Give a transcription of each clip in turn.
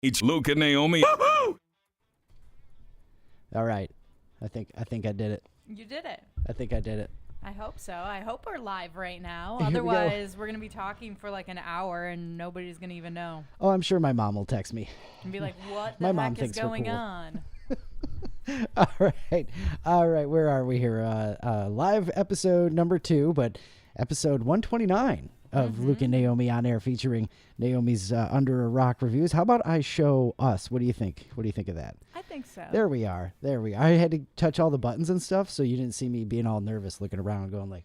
It's Luke and Naomi. Woo-hoo! All right. I think I did it. You did it. I think I did it. I hope so. I hope we're live right now. Here we go. Otherwise, we're going to be talking for like an hour and nobody's going to even know. Oh, I'm sure my mom will text me. And be like, what My the mom heck is thinks we're going cool. on? All right. Where are we here? Live episode number 2, but episode 129 of Luke and Naomi On-Air, featuring Naomi's Under a Rock reviews. How about I show us? What do you think? What do you think of that? I think so. There we are. I had to touch all the buttons and stuff, so you didn't see me being all nervous, looking around, going like.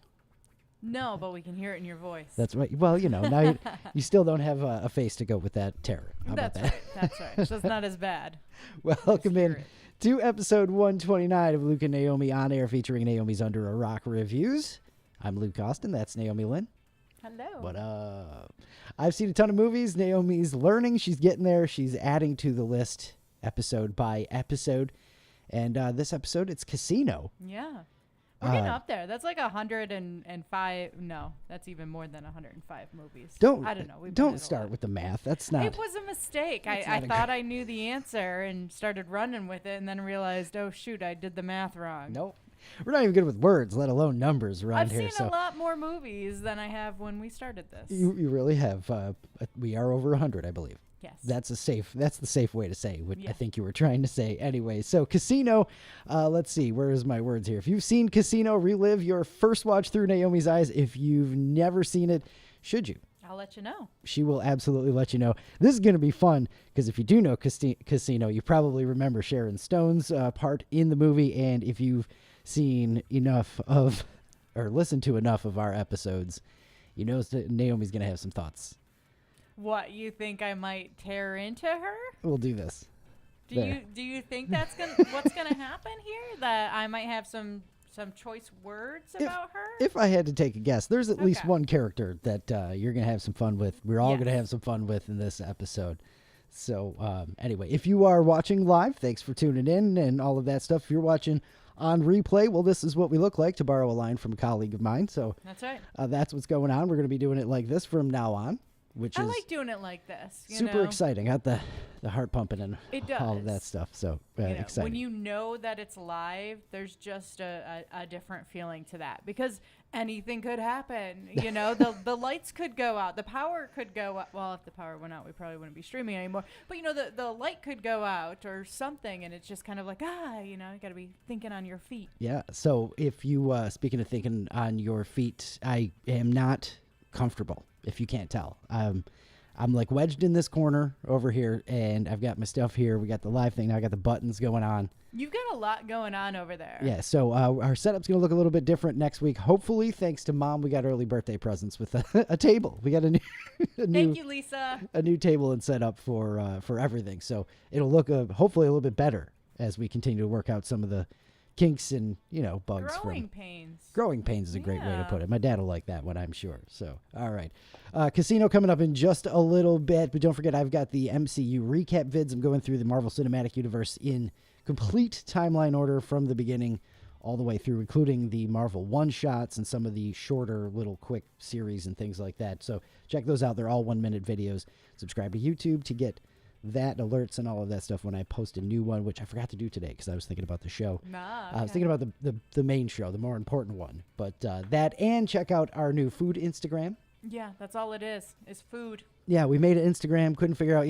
No, but we can hear it in your voice. That's right. Well, now you still don't have a face to go with that terror. How about That's that? right. That's right. So it's not as bad. Welcome in Spirit. to episode 129 of Luke and Naomi On-Air, featuring Naomi's Under a Rock reviews. I'm Luke Austin. That's Naomi Lynn. Hello. What up? I've seen a ton of movies. Naomi's learning. She's getting there. She's adding to the list episode by episode. And this episode, it's Casino. Yeah. We're getting up there. That's like 105. No, that's even more than 105 movies. I don't know. We've done it Don't a start lot. with the math. That's not. It was a mistake. I not a thought I knew the answer and started running with it and then realized, oh, shoot, I did the math wrong. Nope. We're not even good with words, let alone numbers around I've here. seen a lot more movies than I have when we started this. You really have. We are over 100, I believe. Yes. That's the safe way to say what Yeah. I think you were trying to say anyway. So Casino, let's see, where is my words here? If you've seen Casino, relive your first watch through Naomi's eyes. If you've never seen it, should you? I'll let you know. She will absolutely let you know. This is going to be fun because if you do know Casino, you probably remember Sharon Stone's part in the movie. And if you've seen enough of, or listened to enough of our episodes, you know that Naomi's going to have some thoughts. What, you think I might tear into her? We'll do this. There. Do you think that's what's gonna happen here? That I might have some choice words about her? If I had to take a guess, there's at least Okay. one character that you're going to have some fun with. We're all Yes. going to have some fun with in this episode. So anyway, if you are watching live, thanks for tuning in and all of that stuff. If you're watching on replay, well, this is what we look like, to borrow a line from a colleague of mine. So That's right. that's what's going on. We're going to be doing it like this from now on, which I is like doing it like this. You super know? exciting. Got the heart pumping and It all of does. that stuff. So You know, exciting. when you know that it's live, there's just a different feeling to that because anything could happen. You know, the lights could go out, the power could go out. Well, if the power went out, we probably wouldn't be streaming anymore. But you know, the light could go out or something, and it's just kind of like you got to be thinking on your feet. Yeah. So if you, speaking of thinking on your feet, I am not comfortable, if you can't tell. I'm like wedged in this corner over here, and I've got my stuff here. We got the live thing. Now I got the buttons going on. You've got a lot going on over there. Yeah. So our setup's going to look a little bit different next week. Hopefully, thanks to Mom, we got early birthday presents with a table. We got a new, Thank you, Lisa. a new table and setup for everything. So it'll look hopefully a little bit better as we continue to work out some of the kinks and bugs. Growing pains. Growing pains is a great way to Yeah. put it. My dad will like that one, I'm sure. So, all right. Casino coming up in just a little bit, but don't forget I've got the MCU recap vids. I'm going through the Marvel Cinematic Universe in complete timeline order from the beginning all the way through, including the Marvel one-shots and some of the shorter little quick series and things like that. So check those out. They're all 1-minute videos. Subscribe to YouTube to get that alerts and all of that stuff when I post a new one, which I forgot to do today because I was thinking about the show. I was thinking about the main show, the more important one. But that, and check out our new food Instagram. Yeah, that's all it is food. Yeah, we made an Instagram, couldn't figure out,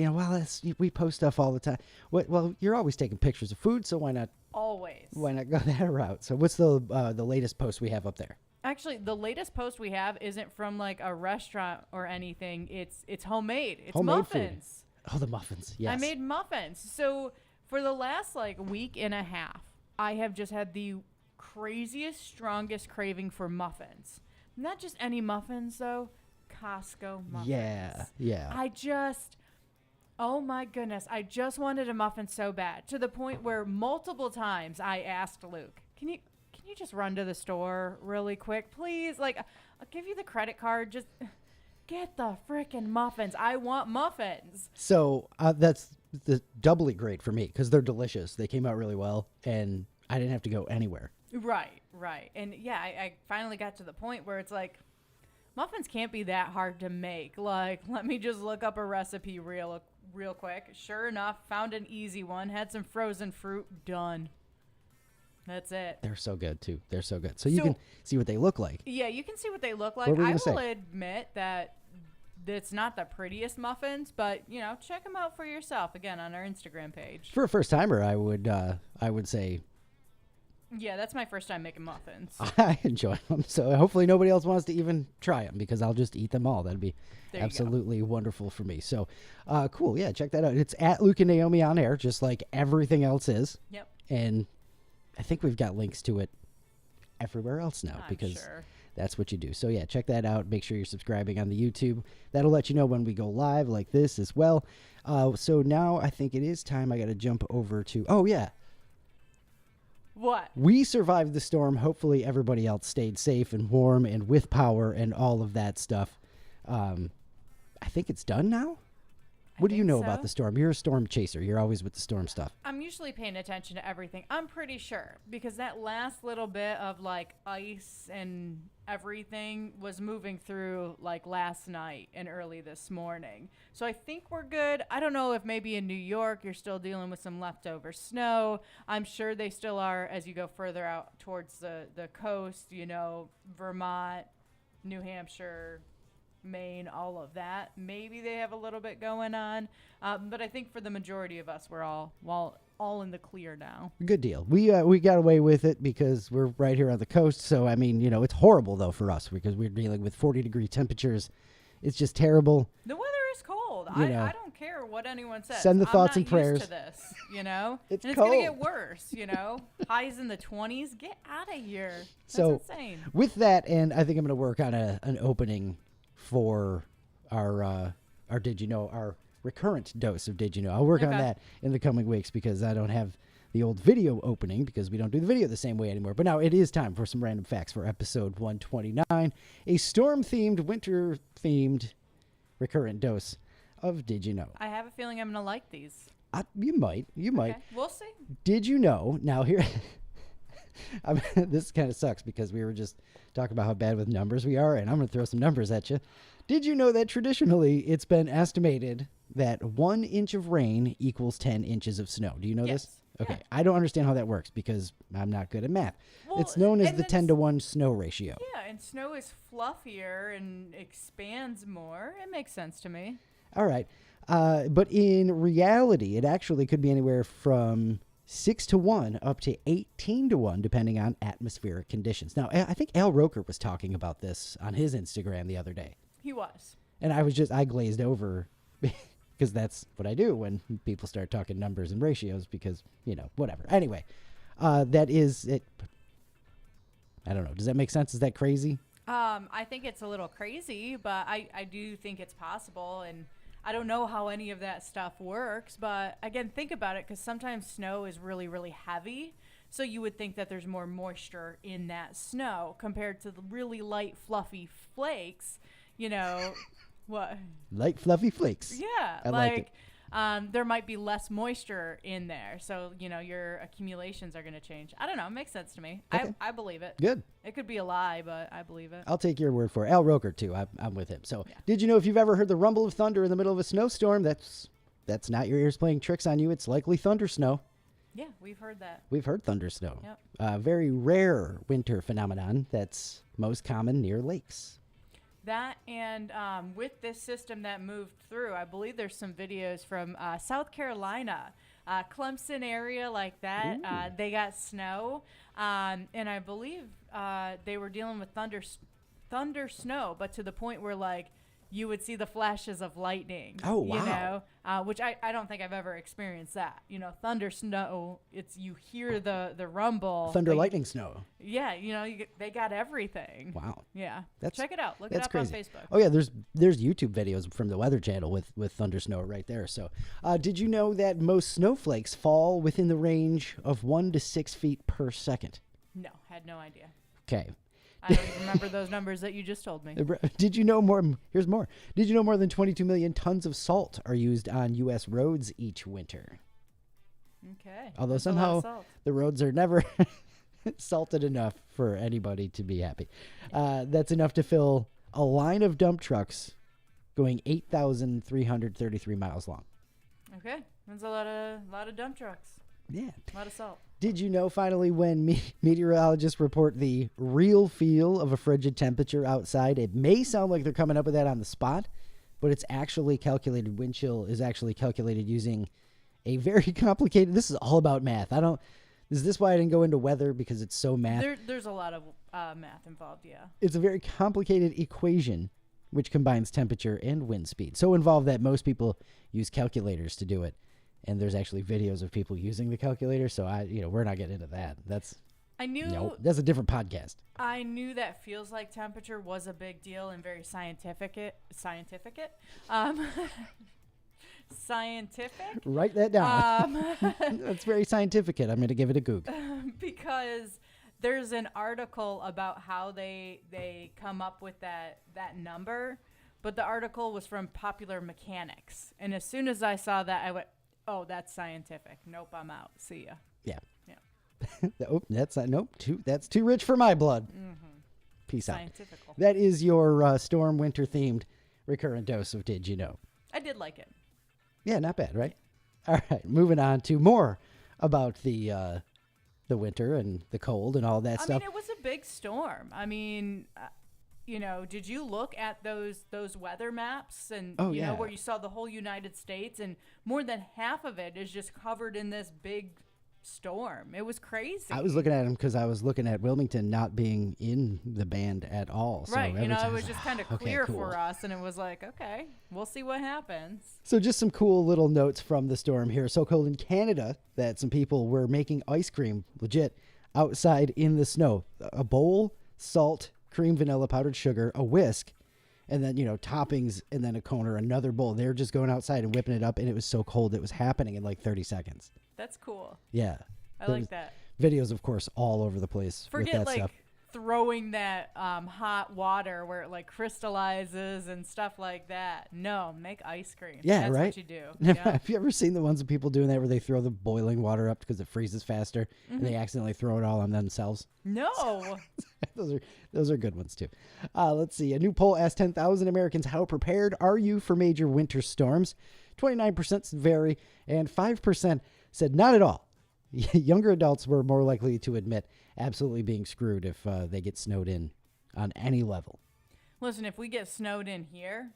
we post stuff all the time. Well, you're always taking pictures of food, so why not Always. go that route? So what's the latest post we have up there? Actually, the latest post we have isn't from like a restaurant or anything. It's homemade. It's Homemade food. muffins. Oh, the muffins. Yes. I made muffins. So for the last week and a half, I have just had the craziest, strongest craving for muffins. Not just any muffins though, Costco muffins. Yeah. Oh my goodness, I just wanted a muffin so bad to the point where multiple times I asked Luke, "Can you just run to the store really quick, please? Like, I'll give you the credit card. Just get the frickin' muffins. I want muffins." So that's doubly great for me because they're delicious. They came out really well, and I didn't have to go anywhere. Right. And yeah, I finally got to the point where it's like, muffins can't be that hard to make. Like, let me just look up a recipe real real quick. Sure enough, found an easy one. Had some frozen fruit. Done. That's it. They're so good, too. They're so good. So you can see what they look like. Yeah, you can see what they look like. What were you I gonna will say? admit that it's not the prettiest muffins, but, you know, check them out for yourself, again, on our Instagram page. For a first-timer, I would say Yeah, that's my first time making muffins. I enjoy them. So hopefully nobody else wants to even try them because I'll just eat them all. That'd be There you absolutely wonderful for me. So cool. Yeah, check that out. It's at Luke and Naomi On-Air, just like everything else is. Yep. And I think we've got links to it everywhere else now I'm because sure. that's what you do. So yeah, check that out. Make sure you're subscribing on the YouTube. That'll let you know when we go live like this as well. So now I think it is time. I got to jump over to, oh yeah. What? We survived the storm. Hopefully everybody else stayed safe and warm and with power and all of that stuff. I think it's done now. What do you think know so. about the storm? You're a storm chaser. You're always with the storm stuff. I'm usually paying attention to everything. I'm pretty sure because that last little bit of like ice and everything was moving through like last night and early this morning. So I think we're good. I don't know if maybe in New York you're still dealing with some leftover snow. I'm sure they still are as you go further out towards the coast, you know, Vermont, New Hampshire, Maine, all of that. Maybe they have a little bit going on, but I think for the majority of us, we're all in the clear now. Good deal. We got away with it because we're right here on the coast. So I mean, you know, it's horrible though for us because we're dealing with 40-degree temperatures. It's just terrible. The weather is cold. You know, I don't care what anyone says. send the thoughts I'm and not prayers. used to this, you know. It's and it's gonna cold. get worse, you know. Highs in the 20s. Get out of here. That's So insane. with that, and I think I'm going to work on an opening for our Did You Know, our recurrent dose of Did You Know. I'll work on Okay. that in the coming weeks because I don't have the old video opening because we don't do the video the same way anymore. But now it is time for some random facts for episode 129, a storm-themed, winter-themed recurrent dose of Did You Know. I have a feeling I'm gonna like these. You might. Okay, we'll see. Did you know? Now here, I mean, this kind of sucks because we were just talking about how bad with numbers we are, and I'm going to throw some numbers at you. Did you know that traditionally it's been estimated that 1 inch of rain equals 10 inches of snow? Do you know Yes. this? Okay, Yeah. I don't understand how that works because I'm not good at math. Well, It's known as and the then 10-to-1 snow ratio. Yeah, and snow is fluffier and expands more. It makes sense to me. All right. But in reality, it actually could be anywhere from 6-to-1 up to 18-to-1, depending on atmospheric conditions. Now, I think Al Roker was talking about this on his Instagram the other day. He was. And I glazed over because that's what I do when people start talking numbers and ratios because, you know, whatever. Anyway, that is it. I don't know. Does that make sense? Is that crazy? I think it's a little crazy, but I do think it's possible. And I don't know how any of that stuff works. But again, think about it because sometimes snow is really, really heavy. So you would think that there's more moisture in that snow compared to the really light, fluffy flakes. You know, what? Light fluffy flakes. Yeah, I like it. There might be less moisture in there, so you know your accumulations are going to change. I don't know. It makes sense to me. Okay. I believe it. Good. It could be a lie, but I believe it. I'll take your word for it. Al Roker, too. I'm with him. So, Yeah. Did you know if you've ever heard the rumble of thunder in the middle of a snowstorm, that's not your ears playing tricks on you. It's likely thunder snow. Yeah, we've heard that. We've heard thunder snow. Yep. Very rare winter phenomenon that's most common near lakes. That and with this system that moved through, I believe there's some videos from South Carolina, Clemson area like that. They got snow, and I believe they were dealing with thunder snow, but to the point where like you would see the flashes of lightning. Oh, You wow. know, which I don't think I've ever experienced that. You know, thunder snow. It's you hear the rumble. Thunder, but lightning, snow. Yeah, you know, they got everything. Wow. Yeah. That's- Check it out. Look it That's up crazy. on Facebook. Oh yeah, there's YouTube videos from the Weather Channel with thunder snow right there. So, did you know that most snowflakes fall within the range of 1 to 6 feet per second? No, had no idea. Okay. I don't even remember those numbers that you just told me. Did you know more? Here's more. Did you know more than 22 million tons of salt are used on U.S. roads each winter? Okay. Although That's a lot of somehow salt. the roads are never salted enough for anybody to be happy. That's enough to fill a line of dump trucks going 8,333 miles long. Okay, that's a lot of dump trucks. Yeah. A lot of salt. Did you know finally when meteorologists report the real feel of a frigid temperature outside, it may sound like they're coming up with that on the spot, but it's actually calculated. Wind chill is actually calculated using a very complicated, this is all about math. Is this why I didn't go into weather? Because it's so math. There's a lot of math involved, yeah. It's a very complicated equation which combines temperature and wind speed. So involved that most people use calculators to do it. And there's actually videos of people using the calculator. So we're not getting into that. That's a different podcast. I knew that feels like temperature was a big deal and very scientific. Scientific. Write that down. That's very scientific. I'm going to give it a Goog. Because there's an article about how they come up with that number, but the article was from Popular Mechanics. And as soon as I saw that, I went, oh, that's scientific. Nope, I'm out. See ya. Yeah. Yeah. Oh, that's too rich for my blood. Mm-hmm. Peace Scientifical. out. That is your storm winter themed recurrent dose of Did You Know? I did like it. Yeah, not bad, right? All right, moving on to more about the winter and the cold and all that stuff. I mean, it was a big storm. I mean, did you look at those weather maps and where you saw the whole United States and more than half of it is just covered in this big storm? It was crazy. I was looking at him because I was looking at Wilmington not being in the band at all. Right. So it was just kind of clear cool. for us, and it was like, okay, we'll see what happens. So just some cool little notes from the storm here. So cold in Canada that some people were making ice cream, legit, outside in the snow. A bowl, salt, cream, vanilla, powdered sugar, a whisk, and then, toppings, and then a cone or another bowl. They were just going outside and whipping it up, and it was so cold it was happening in like 30 seconds. That's cool. Yeah. I like that. Videos, of course, all over the place with that stuff. Throwing that hot water where it like crystallizes and stuff like that. No, make ice cream. Yeah, That's right? what you do. Yeah. Have you ever seen the ones of people doing that where they throw the boiling water up because it freezes faster and they accidentally throw it all on themselves? No. Those are good ones too. Let's see. A new poll asked 10,000 Americans, how prepared are you for major winter storms? 29% said very, and 5% said not at all. Younger adults were more likely to admit absolutely being screwed if they get snowed in on any level. Listen, if we get snowed in here,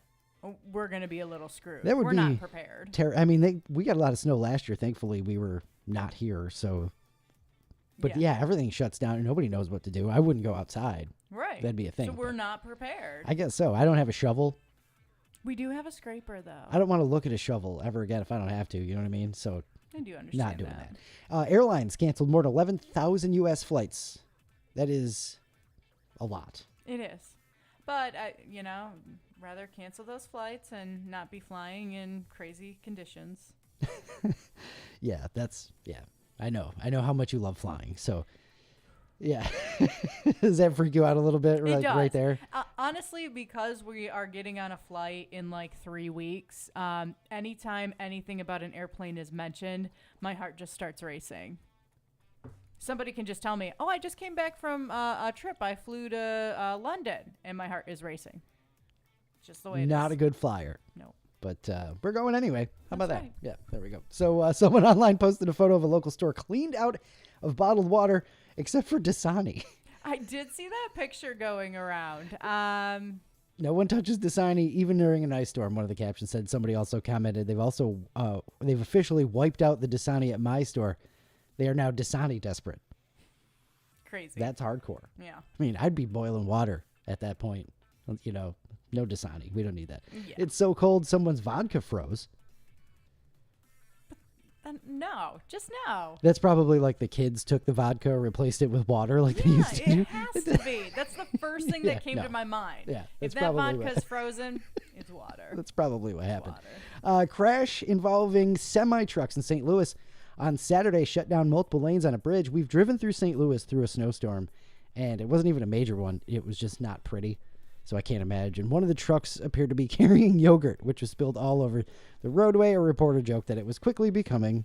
we're going to be a little screwed. We're not prepared. We got a lot of snow last year. Thankfully, we were not here. So, but yeah, everything shuts down and nobody knows what to do. I wouldn't go outside. Right. That'd be a thing. So we're not prepared. I guess so. I don't have a shovel. We do have a scraper, though. I don't want to look at a shovel ever again if I don't have to. You know what I mean? So I do understand not doing that. Airlines canceled more than 11,000 U.S. flights. That is a lot. It is. But, rather cancel those flights and not be flying in crazy conditions. Yeah, I know how much you love flying. So, yeah. Does that freak you out a little bit It does. right there? Honestly, because we are getting on a flight in like 3 weeks, anytime anything about an airplane is mentioned, my heart just starts racing. Somebody can just tell me, oh, I just came back from a trip. I flew to London, and my heart is racing. Just the way it is. Not a good flyer. No. But we're going anyway. How about that? Right. Yeah, there we go. So someone online posted a photo of a local store cleaned out of bottled water, except for Dasani. I did see that picture going around. No one touches Dasani, even during an ice storm. One of the captions said. Somebody also commented they've officially wiped out the Dasani at my store. They are now Dasani desperate. Crazy. That's hardcore. Yeah. I mean, I'd be boiling water at that point. No Dasani. We don't need that. Yeah. It's so cold, someone's vodka froze. No, just no. That's probably like the kids took the vodka, replaced it with water like they used to do. It has to be. That's the first thing that came to my mind. Yeah, if that vodka's frozen, it's water. That's probably what happened. Crash involving semi-trucks in St. Louis on Saturday shut down multiple lanes on a bridge. We've driven through St. Louis through a snowstorm, and it wasn't even a major one. It was just not pretty, so I can't imagine. One of the trucks appeared to be carrying yogurt, which was spilled all over the roadway. A reporter joked that it was quickly becoming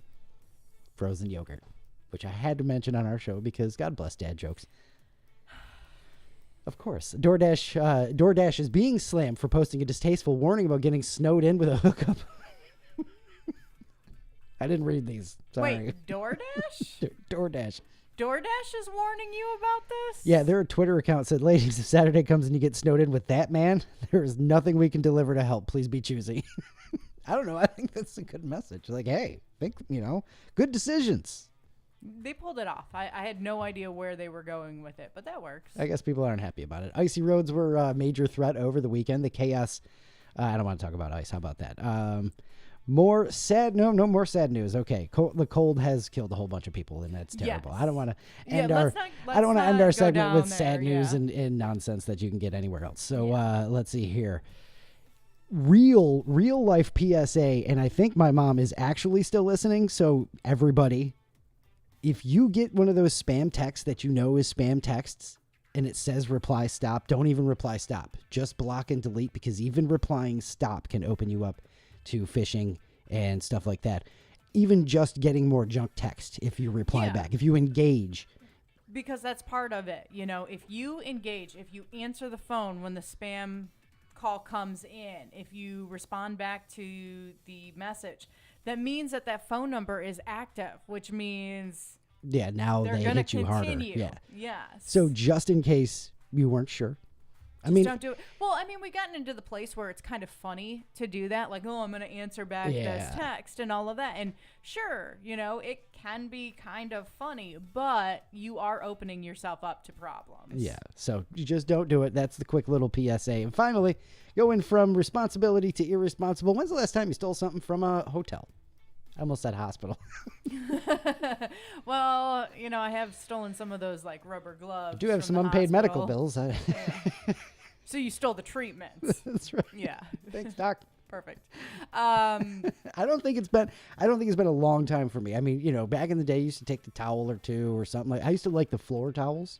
frozen yogurt, which I had to mention on our show because God bless dad jokes. Of course. DoorDash is being slammed for posting a distasteful warning about getting snowed in with a hookup. I didn't read these. Sorry. Wait, DoorDash? DoorDash. DoorDash is warning you about this? Yeah, their Twitter account said, ladies, if Saturday comes and you get snowed in with that man, there is nothing we can deliver to help. Please be choosy. I don't know. I think that's a good message. Like, hey, think, good decisions. They pulled it off. I had no idea where they were going with it, but that works. I guess people aren't happy about it. Icy roads were a major threat over the weekend. The chaos. I don't want to talk about ice. How about that? No more sad news. Okay, the cold has killed a whole bunch of people, and that's terrible. Yes. I don't want to end let's not end our go segment down with there, sad news and nonsense that you can get anywhere else. So let's see here. Real life PSA, and I think my mom is actually still listening. So everybody, if you get one of those spam texts that you know is spam texts, and it says reply stop, don't even reply stop. Just block and delete, because even replying stop can open you up to phishing and stuff like that. Even just getting more junk text if you reply back, if you engage. Because that's part of it. If you engage, if you answer the phone when the spam call comes in, if you respond back to the message, that means that phone number is active, which means now they hit you harder. Yes. So just in case you weren't sure, don't do it. Well, we've gotten into the place where it's kind of funny to do that. Like, I'm going to answer back this text and all of that. And sure, it can be kind of funny, but you are opening yourself up to problems. Yeah. So you just don't do it. That's the quick little PSA. And finally, going from responsibility to irresponsible. When's the last time you stole something from a hotel? I almost said hospital. Well, I have stolen some of those like rubber gloves. I do have some unpaid medical bills. So you stole the treatments. That's right. Yeah. Thanks, Doc. Perfect. I don't think it's been a long time for me. Back in the day, I used to take the towel or two or something. I used to like the floor towels.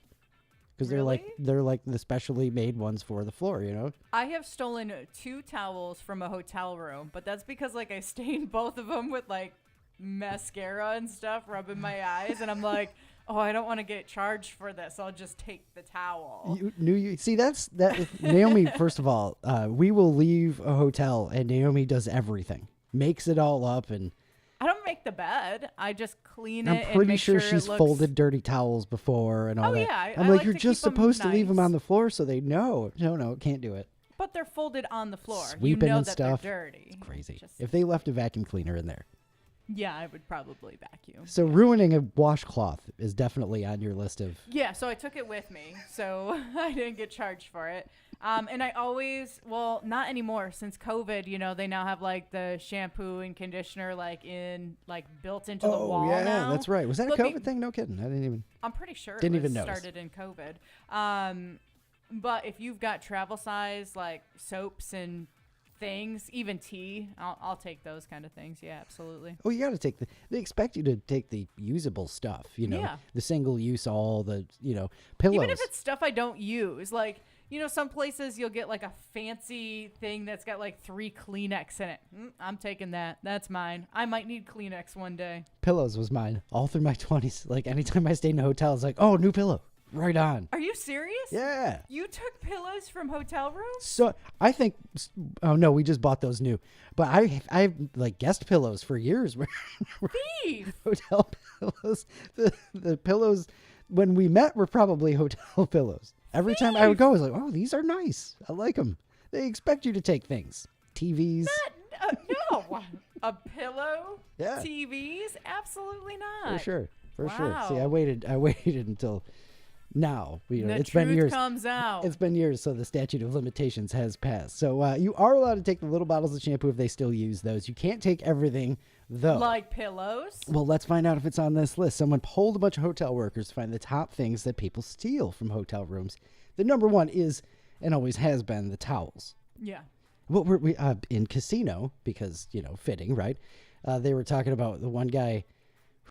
Because they're like the specially made ones for the floor, I have stolen 2 towels from a hotel room, but that's because I stained both of them with mascara and stuff, rubbing my eyes, and I'm like, oh, I don't want to get charged for this. I'll just take the towel. See, that's Naomi. First of all, we will leave a hotel, and Naomi does everything, makes it all up, and. I don't make the bed. I just clean it. I'm pretty and sure make she's it folded dirty towels before and all that. Yeah, I'm like, you're just supposed to leave them on the floor so they know. No, can't do it. But they're folded on the floor. Sweeping and that stuff. They're dirty. It's crazy. If they left a vacuum cleaner in there. Yeah, I would probably vacuum. So ruining a washcloth is definitely on your list of. Yeah, so I took it with me, so I didn't get charged for it. And I always, not anymore since COVID. They now have the shampoo and conditioner built into the wall now. Oh yeah, that's right. Was that a COVID thing? No kidding. I didn't even. I'm pretty sure didn't it even notice. Started in COVID. But if you've got travel size soaps and things, even tea, I'll take those kind of things. Yeah, absolutely. Oh, you got to take they expect you to take the usable stuff, the single use, all the, pillows. Even if it's stuff I don't use, some places you'll get a fancy thing that's got 3 Kleenex in it. I'm taking that. That's mine. I might need Kleenex one day. Pillows was mine all through my 20s. Anytime I stayed in a hotel, it's oh, new pillow. Right on. Are you serious? Yeah. You took pillows from hotel rooms? So I think, oh no, we just bought those new. But I've guest pillows for years. Thief. Hotel pillows. The pillows when we met were probably hotel pillows. Every time I would go, I was like, oh, these are nice. I like them. They expect you to take things. TVs. No. A pillow? Yeah. TVs? Absolutely not. For sure. Wow. See, I waited until now. It's been years. Comes out. It's been years, so the statute of limitations has passed. So you are allowed to take the little bottles of shampoo if they still use those. You can't take everything, though. Like pillows? Well, let's find out if it's on this list. Someone polled a bunch of hotel workers to find the top things that people steal from hotel rooms. The number one is, and always has been, the towels. Yeah. What were we in casino, because fitting, right? They were talking about the one guy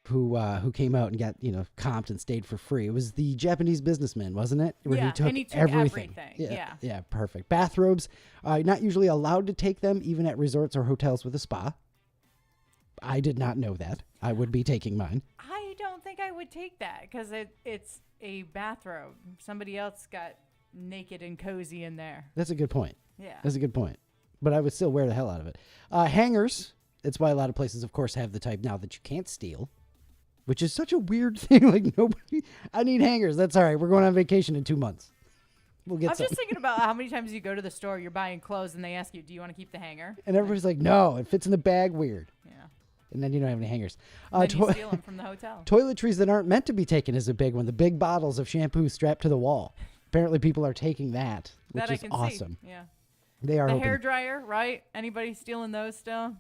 who came out and got comped and stayed for free. It was the Japanese businessman, wasn't it? Where he took everything. Yeah, perfect. Bathrobes, not usually allowed to take them even at resorts or hotels with a spa. I did not know that. I would be taking mine. I don't think I would take that because it's a bathrobe. Somebody else got naked and cozy in there. That's a good point. Yeah. That's a good point. But I would still wear the hell out of it. Hangers. It's why a lot of places, of course, have the type now that you can't steal, which is such a weird thing. Like, nobody, I need hangers. That's all right. We're going on vacation in 2 months. We'll get I'm some. just thinking about how many times you go to the store, you're buying clothes, and they ask you, do you want to keep the hanger? And everybody's like, no, it fits in the bag weird. Yeah. And then you don't have any hangers. And then you steal them from the hotel. Toiletries that aren't meant to be taken is a big one. The big bottles of shampoo strapped to the wall. Apparently people are taking that, which That I is can awesome. see. Yeah. They are The open. hair dryer, right? Anybody stealing those still?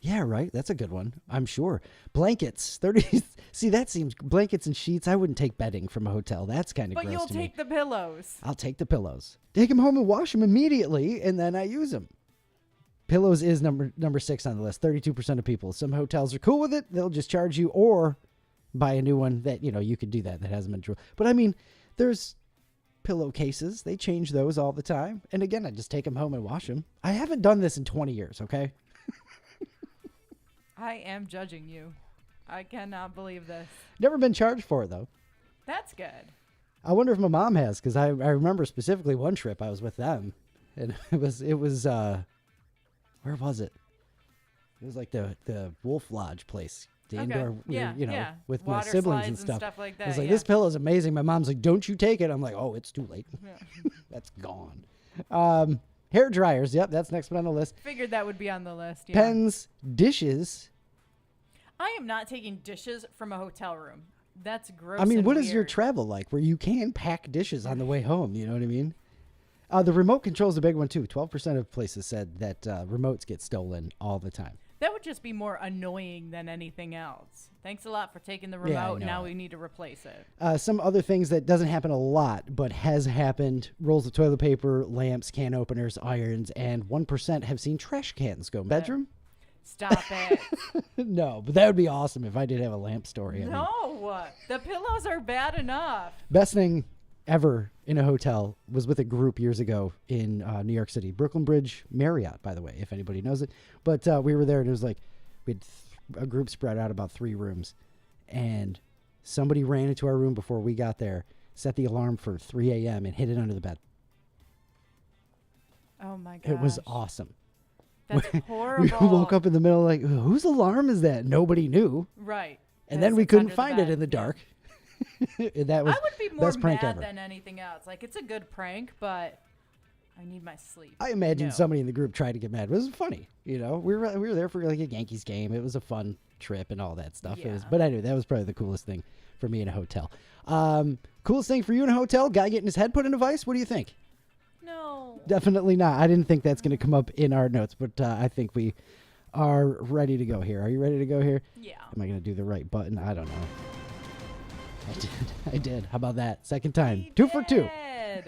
Yeah, right. That's a good one. I'm sure. Blankets. 30. See, that seems blankets and sheets. I wouldn't take bedding from a hotel. That's kind of But gross you'll to me. take the pillows. I'll take the pillows. Take them home and wash them immediately, and then I use them. Pillows is number 6 on the list. 32% of people. Some hotels are cool with it. They'll just charge you or buy a new one that, you could do that. That hasn't been true. But I mean, there's pillowcases. They change those all the time. And again, I just take them home and wash them. I haven't done this in 20 years, okay? I am judging you. I cannot believe this. Never been charged for it, though. That's good. I wonder if my mom has, because I remember specifically one trip I was with them. And it was where was it? It was like the Wolf Lodge place. The indoor, Yeah. with my Water siblings slides and stuff. like that. I was like, yeah. this pillow is amazing. My mom's like, don't you take it. I'm like, oh, it's too late. Yeah. That's gone. Hair dryers. Yep, that's next one on the list. Figured that would be on the list. Yeah. Pens, dishes. I am not taking dishes from a hotel room. That's gross. I mean, and what is your weird. travel like where you can pack dishes on the way home? You know what I mean? The remote control is a big one, too. 12% of places said that remotes get stolen all the time. That would just be more annoying than anything else. Thanks a lot for taking the Yeah, I remote. know. Now we need to replace it. Some other things that doesn't happen a lot, but has happened: rolls of toilet paper, lamps, can openers, irons, and 1% have seen trash cans go bedroom. Stop it. No, but that would be awesome if I did have a lamp story. I mean, No. The pillows are bad enough. best thing ever in a hotel was with a group years ago in New York City, Brooklyn Bridge Marriott, by the way, if anybody knows it. But we were there, and it was like we had a group spread out about 3 rooms, and somebody ran into our room before we got there, set the alarm for 3 a.m. and hid it under the bed. Oh, my gosh. It was awesome. That's We horrible. woke up in the middle like, whose alarm is that? Nobody knew. Right. And then Because we it's couldn't under find it bed. in the dark. That was I would be more best prank mad ever. than anything else. Like, it's a good prank, but I need my sleep. I imagine No. somebody in the group tried to get mad. It was funny, We were there for like a Yankees game. It was a fun trip and all that stuff. Yeah. But I knew that was probably the coolest thing for me in a hotel. Coolest thing for you in a hotel? Guy getting his head put in a vice? What do you think? No. Definitely not. I didn't think that's going to come up in our notes, but I think we are ready to go here. Are you ready to go here? Yeah. Am I going to do the right button? I don't know. I did. How about that? Second time. You 2 for 2. did.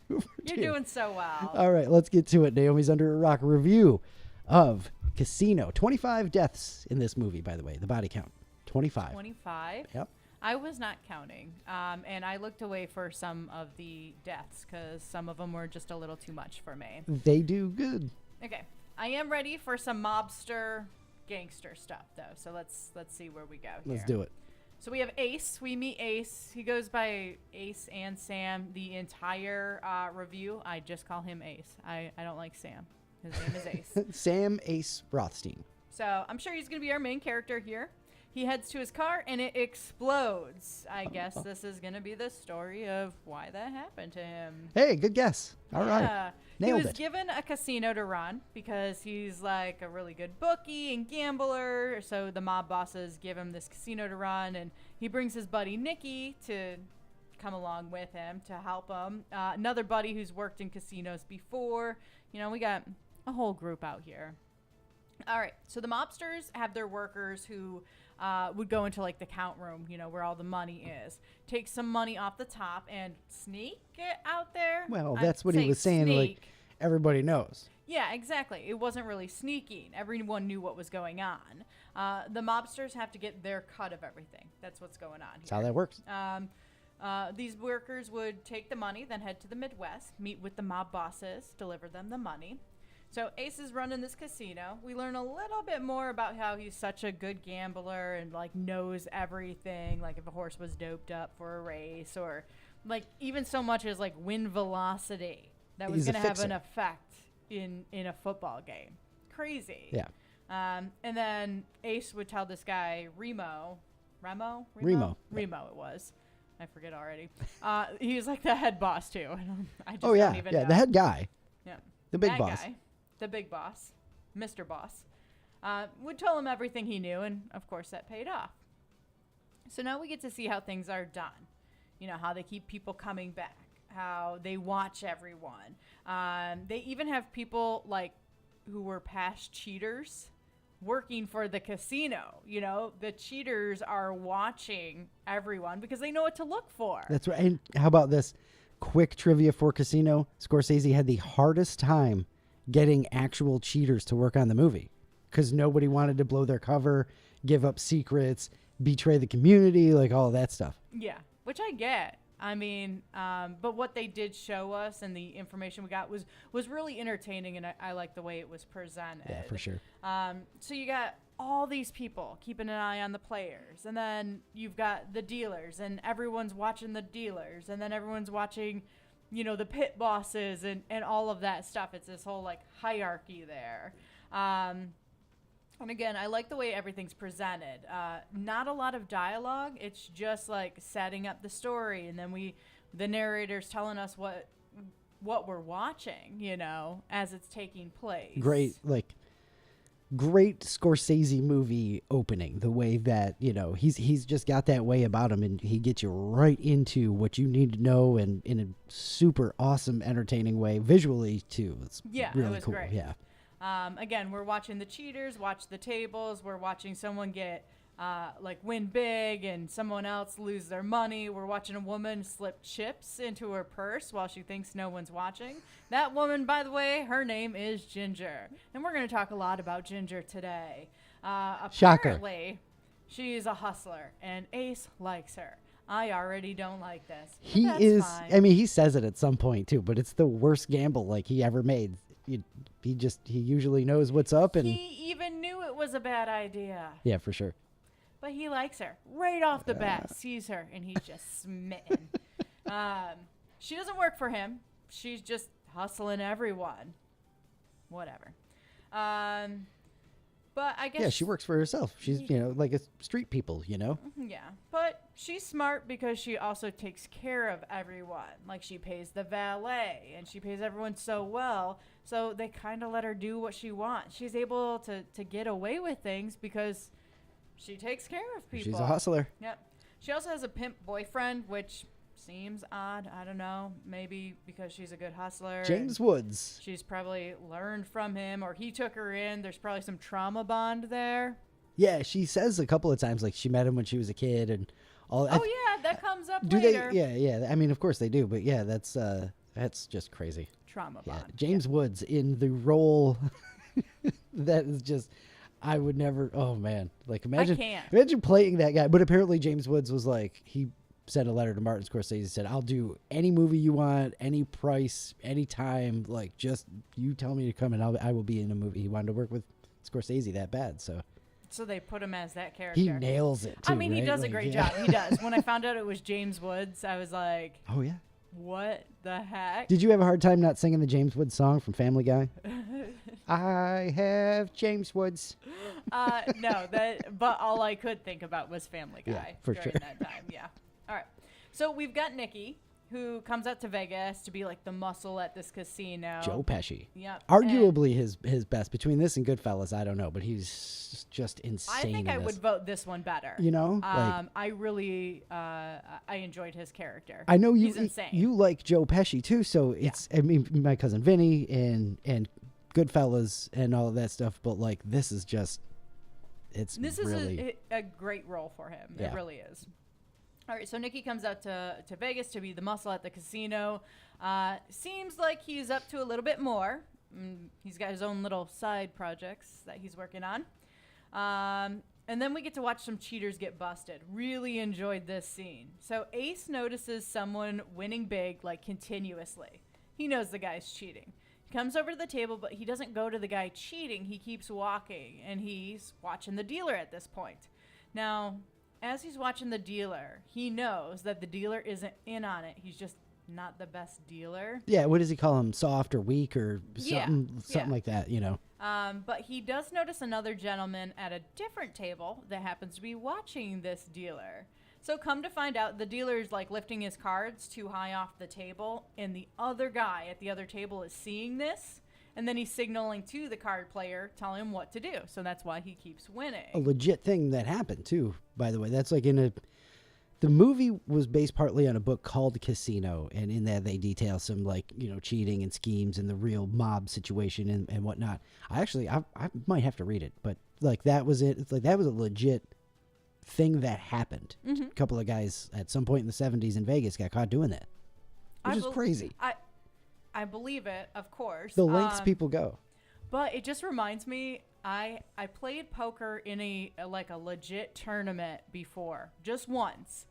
2 for 2. You're doing so well. All right, let's get to it. Naomi's Under a Rock review of Casino. 25 deaths in this movie, by the way. The body count. 25. 25. Yep. I was not counting, and I looked away for some of the deaths because some of them were just a little too much for me. They do good. Okay, I am ready for some mobster gangster stuff though. So let's see where we go here. Let's do it. So we have Ace. We meet Ace. He goes by Ace and Sam the entire review. I just call him Ace. I don't like Sam. His name is Ace. Sam Ace Rothstein. So I'm sure he's going to be our main character here. He heads to his car and it explodes. I guess this is going to be the story of why that happened to him. Hey, good guess. All right. Yeah. Nailed He was it. given a casino to run because he's like a really good bookie and gambler. So the mob bosses give him this casino to run, and he brings his buddy Nicky to come along with him to help him. Another buddy who's worked in casinos before. We got a whole group out here. All right, so the mobsters have their workers who would go into like the count room, where all the money is. Take some money off the top and sneak it out there. Well, I'd that's what he say was saying. Like, sneak. everybody knows. Yeah, exactly. It wasn't really sneaking. Everyone knew what was going on. The mobsters have to get their cut of everything. That's what's going on That's how here. that works. These workers would take the money, then head to the Midwest, meet with the mob bosses, deliver them the money. So Ace is running this casino. We learn a little bit more about how he's such a good gambler and like knows everything. Like if a horse was doped up for a race, or like even so much as like wind velocity that was He's a going to have fixer. an effect in a football game. Crazy. Yeah. And then Ace would tell this guy, Remo it was. I forget already. He's like the head boss too. I just don't even know. The head guy. Yeah. The big that boss. Guy, the big boss, Mr. Boss, would tell him everything he knew, and of course that paid off. So now we get to see how things are done. You know, how they keep people coming back, how they watch everyone. They even have people like who were past cheaters working for the casino. You know, the cheaters are watching everyone because they know what to look for. That's right. And how about this? Quick trivia for Casino. Scorsese had the hardest time getting actual cheaters to work on the movie because nobody wanted to blow their cover, give up secrets, betray the community, like all of that stuff. Yeah, which I get. I mean, but what they did show us and the information we got was really entertaining, and I like the way it was presented. Yeah, for sure. So you got all these people keeping an eye on the players, and then you've got the dealers, and everyone's watching the dealers, and then everyone's watching, you know, the pit bosses and all of that stuff. It's this whole like hierarchy there. And again, I like the way everything's presented. Not a lot of dialogue. It's just like setting up the story, and then the narrator's telling us what we're watching, you know, as it's taking place. Great Scorsese movie opening. The way that, you know, he's just got that way about him, and he gets you right into what you need to know, and in a super awesome, entertaining way, visually too. It's really it was cool. great. Yeah. Again, we're watching the cheaters watch the tables. We're watching someone get win big and someone else lose their money. We're watching a woman slip chips into her purse while she thinks no one's watching. That woman, by the way, her name is Ginger. And we're going to talk a lot about Ginger today. Shocker. Apparently, she's a hustler, and Ace likes her. I already don't like this. He that's is, fine. I mean, he says it at some point too, but it's the worst gamble like he ever made. He usually knows what's up, and he even knew it was a bad idea. Yeah, for sure. But he likes her right off the bat, sees her, and he's just smitten. She doesn't work for him. She's just hustling everyone. Whatever. But I guess... Yeah, she works for herself. She's, you know, like a street people, you know? Yeah. But she's smart because she also takes care of everyone. Like, she pays the valet, and she pays everyone so well. So they kind of let her do what she wants. She's able to get away with things because she takes care of people. She's a hustler. Yep. She also has a pimp boyfriend, which seems odd. I don't know. Maybe because she's a good hustler. James Woods. She's probably learned from him, or he took her in. There's probably some trauma bond there. Yeah, she says a couple of times, like, she met him when she was a kid and all. Oh, yeah, that comes up do later. Yeah. I mean, of course they do, but yeah, that's just crazy. Trauma Yeah, bond. James Woods in the role that is just, I would never. Oh man, like imagine playing that guy. But apparently James Woods was like, he sent a letter to Martin Scorsese, said, "I'll do any movie you want, any price, any time. Like, just you tell me to come and I will be in a movie." He wanted to work with Scorsese that bad, so they put him as that character. he nails it too, I mean, he right? does a Like, great yeah. job. He does. When I found out it was James Woods, I was like, Oh yeah. what the heck? Did you have a hard time not singing the James Woods song from Family Guy? I have James Woods. No, but all I could think about was Family Guy Yeah, for during sure. that time. Yeah. All right. So we've got Nikki, who comes out to Vegas to be like the muscle at this casino. Joe Pesci. Yep. Arguably his best. Between this and Goodfellas, I don't know, but he's just insane. I think in I this. would vote this one better. You know? Like, I really I enjoyed his character. I know He's insane. you like Joe Pesci too, so it's I mean my cousin Vinny and Goodfellas and all of that stuff, but like this is really a great role for him. Yeah. It really is. All right, so Nikki comes out to Vegas to be the muscle at the casino. Seems like he's up to a little bit more. He's got his own little side projects that he's working on. And then we get to watch some cheaters get busted. Really enjoyed this scene. So Ace notices someone winning big, like continuously. He knows the guy's cheating. He comes over to the table, but he doesn't go to the guy cheating. He keeps walking, and he's watching the dealer at this point. Now, as he's watching the dealer, he knows that the dealer isn't in on it. He's just not the best dealer. Yeah, what does he call him? Soft or weak or something Yeah. like that, you know. But he does notice another gentleman at a different table that happens to be watching this dealer. So come to find out, the dealer's like lifting his cards too high off the table, and the other guy at the other table is seeing this, and then he's signaling to the card player, telling him what to do. So that's why he keeps winning. A legit thing that happened too, by the way. That's like the movie was based partly on a book called Casino, and in that they detail some like, cheating and schemes and the real mob situation and whatnot. I might have to read it, but like that was it. It's like that was a legit thing that happened. A couple of guys at some point in the 70s in Vegas got caught doing that, which is crazy. I believe it, of course. The lengths people go. But it just reminds me, I played poker in a legit tournament before, just once.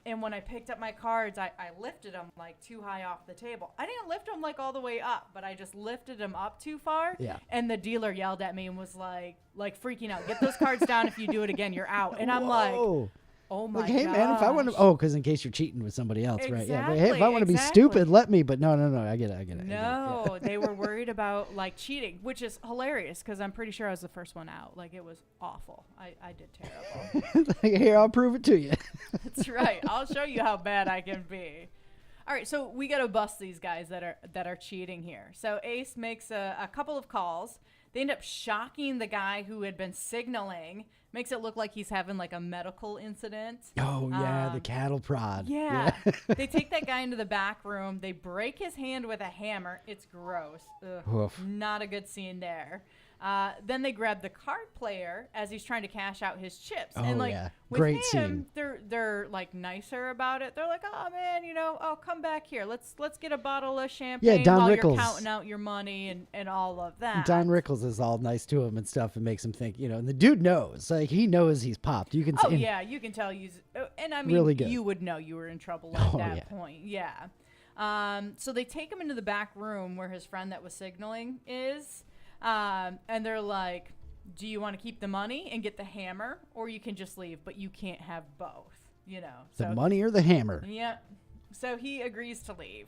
And when I picked up my cards, I lifted them like too high off the table. I didn't lift them like all the way up, but I just lifted them up too far. Yeah. And the dealer yelled at me and was like freaking out. Get those cards down. If you do it again, you're out. And I'm like, oh my god. Hey man, if I want to, because in case you're cheating with somebody else, right? Yeah. But, hey, if I want to be Exactly. stupid, let me. But no, I get it. No, they were worried about like cheating, which is hilarious because I'm pretty sure I was the first one out. Like it was awful. I did terrible. Like, here, I'll prove it to you. That's right. I'll show you how bad I can be. All right, so we got to bust these guys that are cheating here. So Ace makes a couple of calls. They end up shocking the guy who had been signaling. Makes it look like he's having like a medical incident. Oh yeah, the cattle prod. Yeah. They take that guy into the back room. They break his hand with a hammer. It's gross. Ugh. Oof. Not a good scene there. Then they grab the card player as he's trying to cash out his chips. Oh, and like yeah. with Great him, scene. they're like nicer about it. They're like, oh man, come back here. Let's get a bottle of champagne Yeah, Don while Rickles. you're counting out your money and all of that. Don Rickles is all nice to him and stuff, and makes him think, and the dude knows, like he knows he's popped. You can. Oh see, yeah, you can tell he's, and I mean, Really good. you would know you were in trouble at that yeah. point. Yeah. So they take him into the back room where his friend that was signaling is, and they're like, "Do you want to keep the money and get the hammer, or you can just leave, but you can't have both." The money or the hammer. Yeah. So he agrees to leave.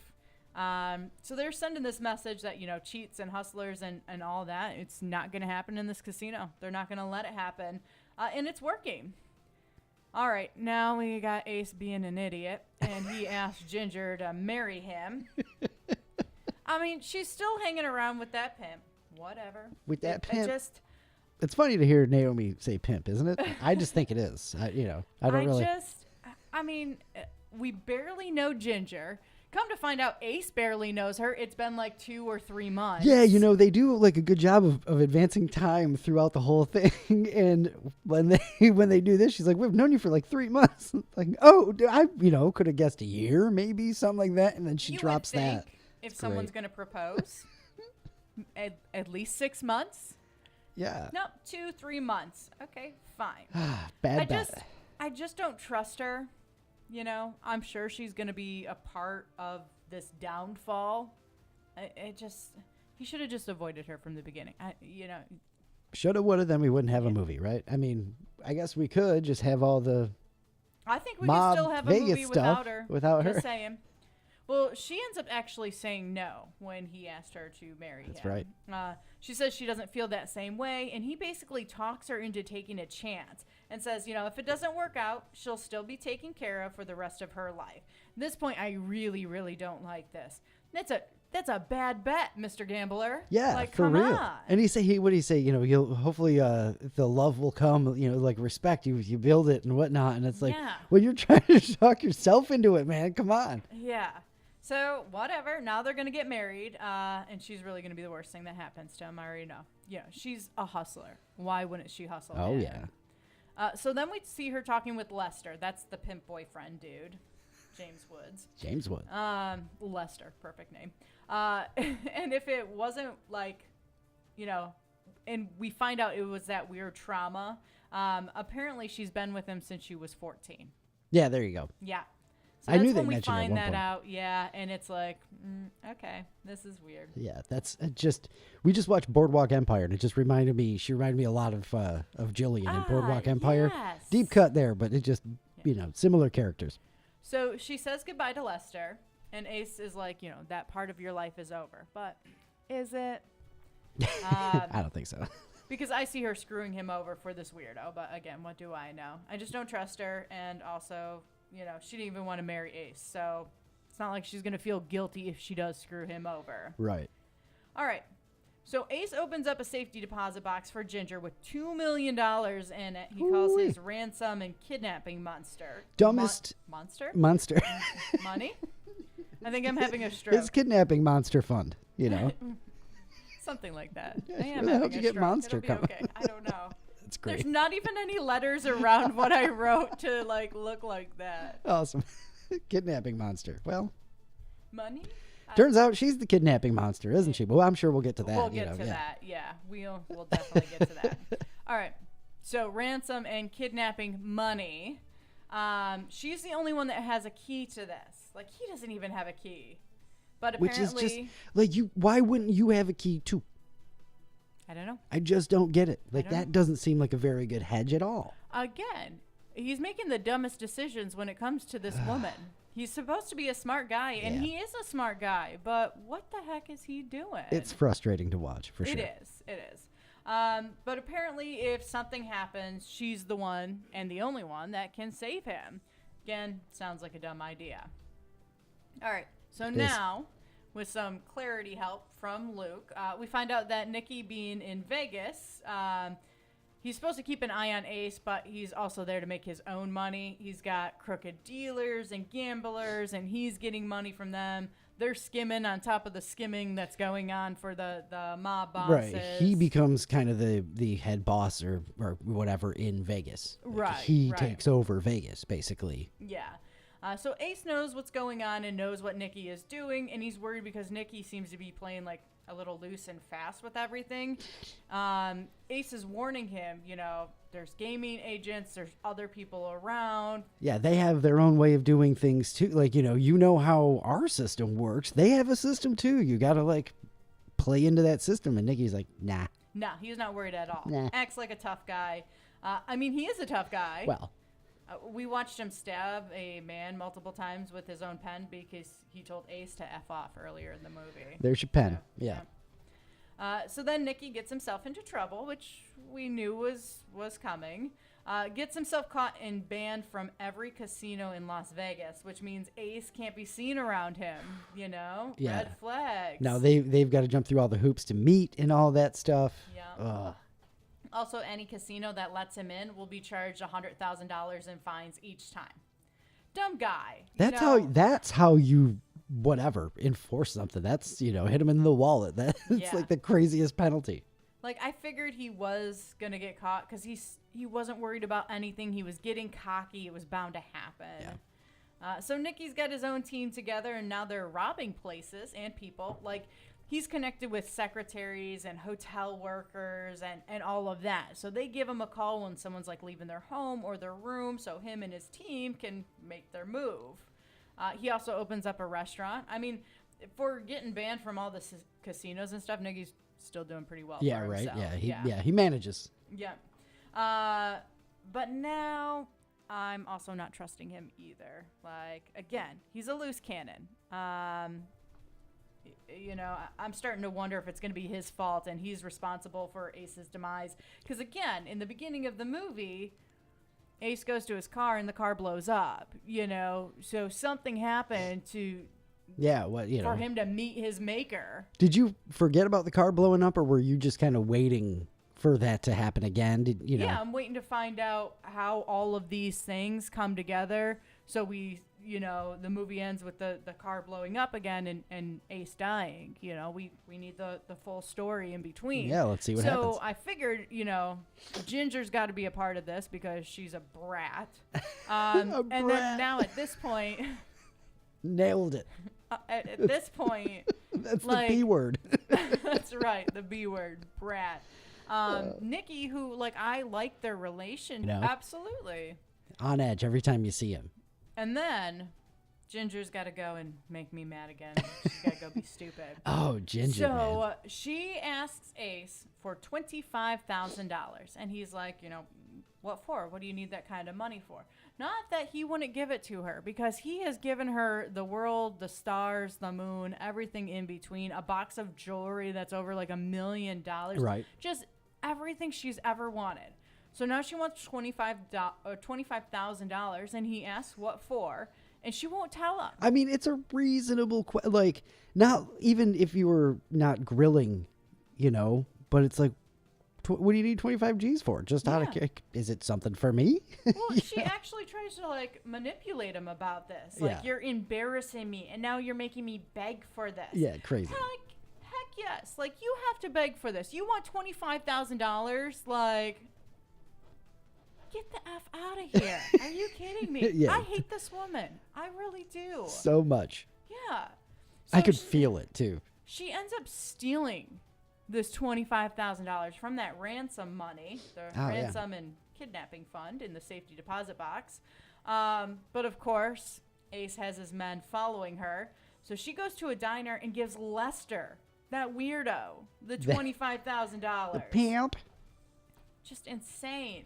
So they're sending this message that, cheats and hustlers and all that, it's not going to happen in this casino. They're not going to let it happen. And it's working. All right. Now we got Ace being an idiot, and he asked Ginger to marry him. I mean, she's still hanging around with that pimp. Whatever. With that I pimp? just... It's funny to hear Naomi say pimp, isn't it? I just think it is. I don't really. We barely know Ginger. Come to find out, Ace barely knows her. It's been like 2 or 3 months. Yeah, they do like a good job of advancing time throughout the whole thing. And when they do this, she's like, "We've known you for like 3 months." Like, oh, I could have guessed a year, maybe something like that. And then she drops that. If someone's going to propose, at least 6 months. Yeah. No, 2-3 months. Okay, fine. Bad. I just don't trust her. I'm sure she's going to be a part of this downfall. He should have just avoided her from the beginning. Shoulda, woulda, then we wouldn't have a movie, right? I mean, I guess we could just have all the I think we mob could still have a Vegas movie stuff without her. her. Just saying. Well, she ends up actually saying no when he asked her to marry him. That's right. She says she doesn't feel that same way, and he basically talks her into taking a chance and says, if it doesn't work out, she'll still be taken care of for the rest of her life. At this point, I really, really don't like this. That's a bad bet, Mr. Gambler. Yeah, like, for come real. on. And what do you say? You'll hopefully the love will come. Like respect you build it and whatnot. And it's like when you're trying to talk yourself into it, man. Come on. Yeah. So whatever. Now they're gonna get married, and she's really gonna be the worst thing that happens to him. I already know. Yeah, she's a hustler. Why wouldn't she hustle? Oh him? yeah. So then we see her talking with Lester. That's the pimp boyfriend dude, James Woods. James Wood. Lester, perfect name. And if it wasn't like, and we find out it was that weird trauma. Apparently she's been with him since she was 14. Yeah, there you go. Yeah. So I that's knew they when we mentioned it at find one that point. out. Yeah, and it's like, okay, this is weird. Yeah, that's we just watched Boardwalk Empire, and it just reminded me. She reminded me a lot of Jillian in Boardwalk Empire. Yes. Deep cut there, but it just similar characters. So she says goodbye to Lester, and Ace is like, that part of your life is over. But is it? I don't think so. Because I see her screwing him over for this weirdo. But again, what do I know? I just don't trust her. And also, she didn't even want to marry Ace. So it's not like she's going to feel guilty if she does screw him over. Right. All right. So Ace opens up a safety deposit box for Ginger with $2 million in it. He calls his ransom and kidnapping monster. Dumbest monster? Monster. Money? I think I'm having a stroke. His kidnapping monster fund, Something like that. Yeah, I am where the hell having did a you get stroke. monster It'll be coming? okay. I don't know. That's great. There's not even any letters around what I wrote to look like that. Awesome. Kidnapping monster. Well, Money? turns out she's the kidnapping monster, isn't she? Well, I'm sure we'll get to that. We'll get to that. Yeah, we'll definitely get to that. All right. So ransom and kidnapping money. She's the only one that has a key to this. Like, he doesn't even have a key. But apparently, which is just like why wouldn't you have a key too? I don't know. I just don't get it. Like, that doesn't seem like a very good hedge at all. Again, he's making the dumbest decisions when it comes to this woman. He's supposed to be a smart guy, and he is a smart guy, but what the heck is he doing? It's frustrating to watch, for sure. It is. But apparently, if something happens, she's the one and the only one that can save him. Again, sounds like a dumb idea. All right, so now, with some clarity help from Luke, we find out that Nikki being in Vegas, he's supposed to keep an eye on Ace, but he's also there to make his own money. He's got crooked dealers and gamblers, and he's getting money from them. They're skimming on top of the skimming that's going on for the mob bosses. Right. He becomes kind of the head boss or whatever in Vegas. Right. He takes over Vegas, basically. Yeah. So Ace knows what's going on and knows what Nikki is doing, and he's worried because Nikki seems to be playing like a little loose and fast with everything. Ace is warning him, there's gaming agents, there's other people around. Yeah, they have their own way of doing things too. Like, you know how our system works. They have a system too. You got to play into that system. And Nikki's like, nah. Nah, he's not worried at all. Nah. Acts like a tough guy. He is a tough guy. Well, we watched him stab a man multiple times with his own pen because he told Ace to F off earlier in the movie. there's your pen. Yeah. So then Nicky gets himself into trouble, which we knew was coming. Gets himself caught and banned from every casino in Las Vegas, which means Ace can't be seen around him, Yeah. Red flags. Now they've got to jump through all the hoops to meet and all that stuff. Yeah. Ugh. Also, any casino that lets him in will be charged $100,000 in fines each time. Dumb guy. That's how you enforce something. That's hit him in the wallet. That's like the craziest penalty. Like, I figured he was gonna get caught because he wasn't worried about anything. He was getting cocky. It was bound to happen. Yeah. So Nicky's got his own team together, and now they're robbing places and people. Like, he's connected with secretaries and hotel workers and all of that. So they give him a call when someone's leaving their home or their room, so him and his team can make their move. He also opens up a restaurant. If we're getting banned from all the casinos and stuff, Nicky's still doing pretty well. Yeah, for right. himself. He manages. Yeah. But now I'm also not trusting him either. Again, he's a loose cannon. I'm starting to wonder if it's going to be his fault and he's responsible for Ace's demise. Because again, in the beginning of the movie, Ace goes to his car and the car blows up, so something happened for him to meet his maker. Did you forget about the car blowing up, or were you just kind of waiting for that to happen again? Yeah, I'm waiting to find out how all of these things come together. So the movie ends with the car blowing up again and Ace dying. We need the full story in between. Yeah, let's see what happens. So I figured, Ginger's got to be a part of this because she's a brat. And then now at this point... Nailed it. At this point... That's the B word. That's right, the B word, brat. Nicky, who, I like their relation. Absolutely. On edge every time you see him. And then Ginger's got to go and make me mad again. She's got to go be stupid. Oh, Ginger, man. So she asks Ace for $25,000. And he's like, what for? What do you need that kind of money for? Not that he wouldn't give it to her, because he has given her the world, the stars, the moon, everything in between, a box of jewelry that's over like $1 million. Right. Just everything she's ever wanted. So now she wants $25,000, and he asks what for, and she won't tell him. I mean, it's a reasonable not even if you were not grilling, but it's like, what do you need 25 G's for? Just out of, is it something for me? Well, she actually tries to manipulate him about this. You're embarrassing me, and now you're making me beg for this. Yeah, crazy. Heck yes. You have to beg for this. You want $25,000? Get the F out of here. Are you kidding me? Yeah. I hate this woman. I really do. So much. Yeah. I could feel it, too. She ends up stealing this $25,000 from that ransom money, the ransom and kidnapping fund in the safety deposit box. But, of course, Ace has his men following her. So she goes to a diner and gives Lester, that weirdo, the $25,000. The pimp. Just insane.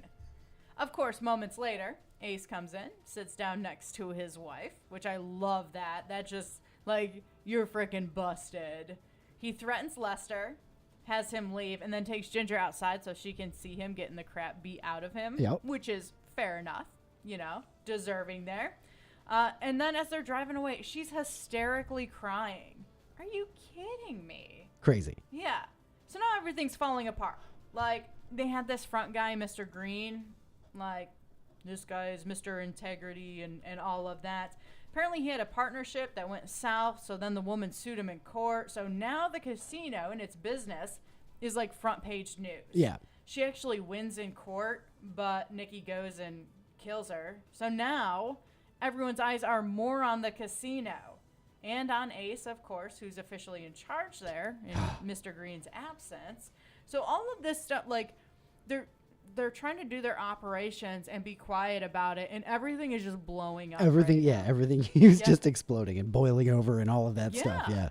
Of course, moments later, Ace comes in, sits down next to his wife, which I love that. That just, you're freaking busted. He threatens Lester, has him leave, and then takes Ginger outside so she can see him getting the crap beat out of him, which is fair enough, deserving there. And then as they're driving away, she's hysterically crying. Are you kidding me? Crazy. Yeah. So now everything's falling apart. They had this front guy, Mr. Green, this guy is Mr. Integrity and all of that. Apparently he had a partnership that went south, so then the woman sued him in court. So now the casino and its business is front page news. Yeah. She actually wins in court, but Nikki goes and kills her. So now everyone's eyes are more on the casino and on Ace, of course, who's officially in charge there in Mr. Green's absence. So all of this stuff, they're trying to do their operations and be quiet about it, and everything is just blowing up. Everything, everything is just exploding and boiling over and all of that stuff. Yeah.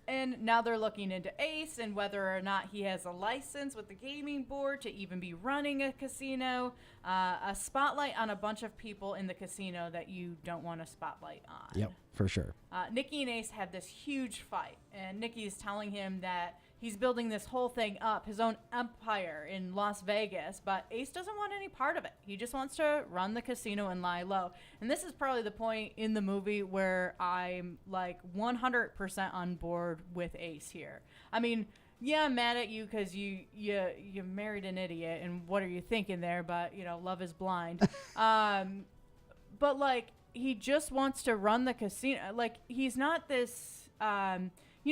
And now they're looking into Ace and whether or not he has a license with the gaming board to even be running a casino, a spotlight on a bunch of people in the casino that you don't want a spotlight on. Yep, for sure. Nikki and Ace have this huge fight, and Nikki is telling him that he's building this whole thing up, his own empire in Las Vegas, but Ace doesn't want any part of it. He just wants to run the casino and lie low. And this is probably the point in the movie where I'm 100% on board with Ace here. I mean, yeah, I'm mad at you because you married an idiot, and what are you thinking there? But, love is blind. But, he just wants to run the casino. He's not this... a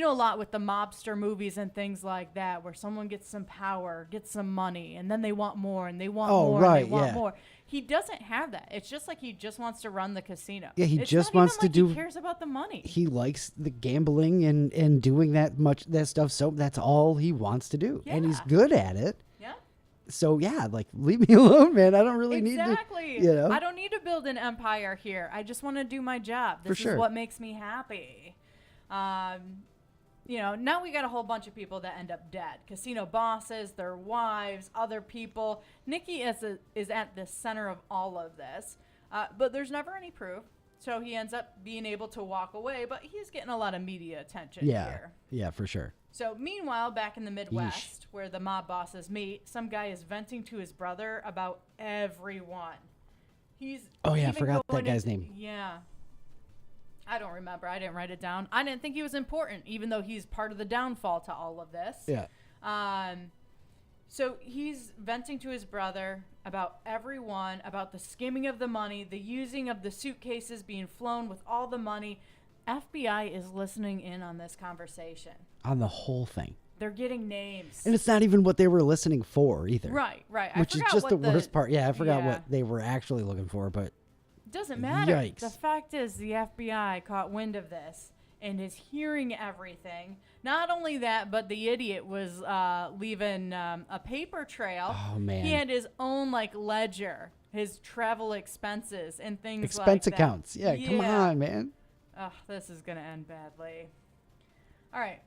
lot with the mobster movies and things like that, where someone gets some power, gets some money, and then they want more, and they want more, and they want more. He doesn't have that. It's just he just wants to run the casino. Yeah, he just wants to do. He cares about the money. He likes the gambling and doing that stuff. So that's all he wants to do, and he's good at it. Yeah. So leave me alone, man. I don't really need to. Exactly. I don't need to build an empire here. I just want to do my job. This is what makes me happy. Now we got a whole bunch of people that end up dead. Casino bosses, their wives, other people. Nikki is at the center of all of this. But there's never any proof. So he ends up being able to walk away, but he's getting a lot of media attention here. Yeah, for sure. So meanwhile, back in the Midwest, where the mob bosses meet, some guy is venting to his brother about everyone. I forgot that guy's name. Yeah. I don't remember. I didn't write it down. I didn't think he was important, even though he's part of the downfall to all of this. Yeah. So he's venting to his brother about everyone, about the skimming of the money, the using of the suitcases being flown with all the money. FBI is listening in on this conversation. On the whole thing. They're getting names. And it's not even what they were listening for either. Right. Which is just the worst part. Yeah, I forgot what they were actually looking for, but... Doesn't matter. Yikes. The fact is the FBI caught wind of this and is hearing everything. Not only that, but the idiot was leaving a paper trail. Oh, man. He had his own ledger, his travel expenses and things Expense like accounts. that. Yeah, come on, man. Ugh, this is going to end badly. All right.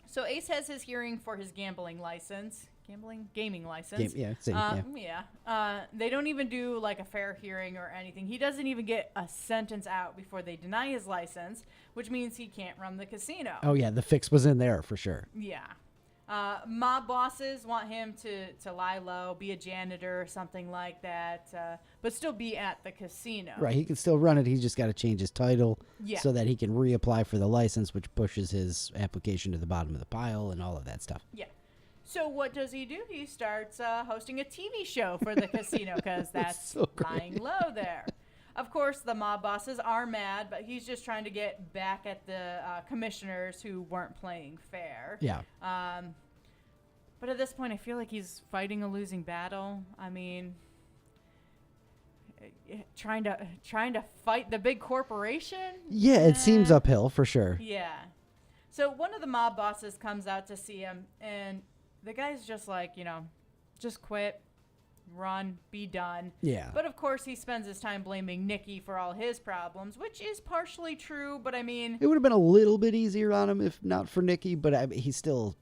So Ace has his hearing for his gaming license. They don't even do like a fair hearing or anything. He doesn't even get a sentence out before they deny his license, which means he can't run the casino. Oh, yeah. The fix was in there for sure. Yeah. Mob bosses want him to lie low, be a janitor or something like that, but still be at the casino. Right. He can still run it. He's just got to change his title so that he can reapply for the license, which pushes his application to the bottom of the pile and all of that stuff. Yeah. So what does he do? He starts hosting a TV show for the casino because that's so lying low there. Of course, the mob bosses are mad, but he's just trying to get back at the commissioners who weren't playing fair. Yeah. But at this point, I feel like he's fighting a losing battle. I mean, trying to fight the big corporation. Yeah, it seems uphill for sure. Yeah. So one of the mob bosses comes out to see him, and the guy's just like, just quit, run, be done. Yeah. But of course, he spends his time blaming Nikki for all his problems, which is partially true. But I mean, it would have been a little bit easier on him if not for Nikki, but he still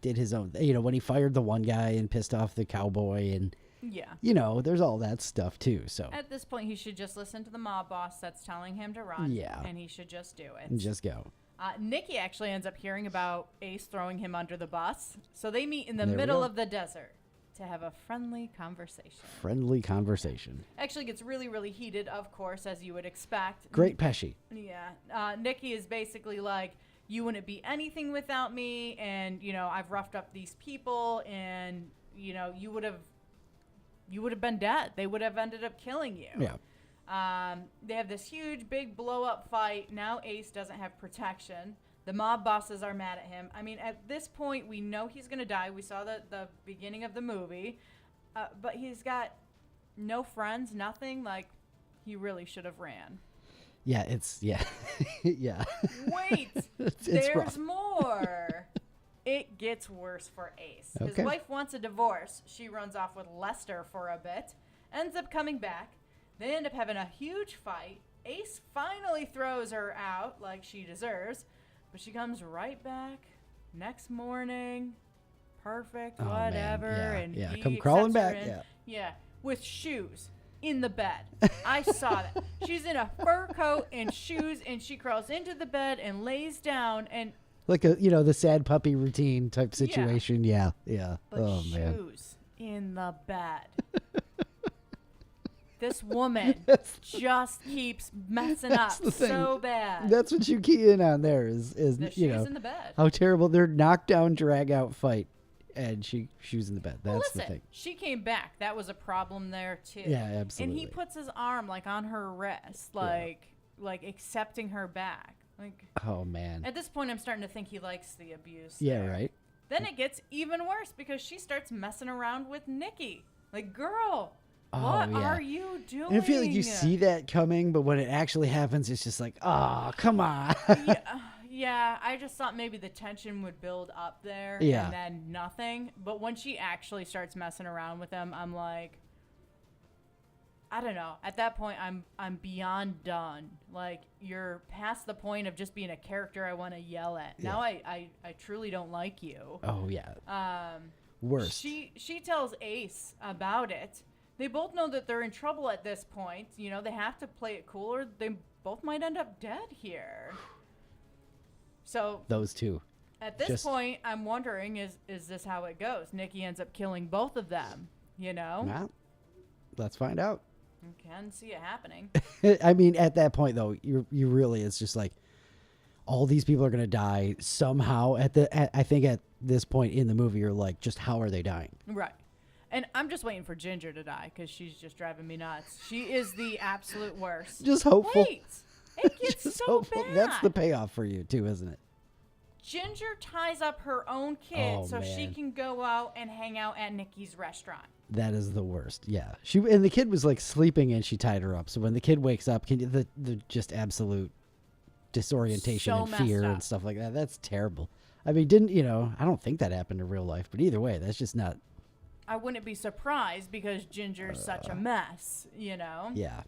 did his own. When he fired the one guy and pissed off the cowboy, and there's all that stuff too. So at this point, he should just listen to the mob boss that's telling him to run. Yeah. And he should just do it. And just go. Nikki actually ends up hearing about Ace throwing him under the bus, so they meet in the middle of the desert to have a friendly conversation. Actually gets really, really heated, of course, as you would expect. Great Pesci. Yeah. Nikki is basically like, you wouldn't be anything without me, and, I've roughed up these people, and, you would have been dead. They would have ended up killing you. Yeah. They have this huge, big blow-up fight. Now Ace doesn't have protection. The mob bosses are mad at him. I mean, at this point, we know he's going to die. We saw the beginning of the movie. But he's got no friends, nothing. Like, he really should have ran. Yeah, yeah. Wait, there's rough. More. It gets worse for Ace. Okay. His wife wants a divorce. She runs off with Lester for a bit, ends up coming back. They end up having a huge fight. Ace finally throws her out like she deserves, but she comes right back next morning. Perfect, whatever. Man. And he come crawling back. Yeah, with shoes in the bed. I saw that. She's in a fur coat and shoes, and she crawls into the bed and lays down and like the sad puppy routine type situation. Yeah. But shoes in the bed. This woman just keeps messing up so bad. That's what you key in on there is the shoes in the bed. How terrible their knockdown drag out fight, and shoes in the bed. That's the thing. She came back. That was a problem there too. Yeah, absolutely. And he puts his arm like on her wrist, like accepting her back. Like, oh man. At this point, I'm starting to think he likes the abuse. Yeah, there. right. Then it gets even worse because she starts messing around with Nikki. Like, girl. What are you doing? And I feel like you see that coming, but when it actually happens, it's just like, oh, come on. Yeah, I just thought maybe the tension would build up there and then nothing. But when she actually starts messing around with them, I'm like, I don't know. At that point, I'm beyond done. Like, you're past the point of just being a character I want to yell at. Yeah. Now I truly don't like you. Oh, yeah. Worse. She tells Ace about it. They both know that they're in trouble at this point. They have to play it cool or they both might end up dead here. So those two. At this point, I'm wondering, is this how it goes? Nikki ends up killing both of them, Well, let's find out. I can see it happening. I mean, at that point, though, you really, it's just like all these people are going to die somehow. I think at this point in the movie, you're like, just how are they dying? Right. And I'm just waiting for Ginger to die because she's just driving me nuts. She is the absolute worst. Just hopeful. Wait, it gets just so hopeful. bad. That's the payoff for you, too, isn't it? Ginger ties up her own kid so man. she can go out and hang out at Nikki's restaurant. That is the worst. Yeah. And the kid was like sleeping and she tied her up. So when the kid wakes up, the just absolute disorientation and fear and stuff like that. That's terrible. I mean, I don't think that happened in real life, but either way, that's just not. I wouldn't be surprised because Ginger's such a mess, Yeah.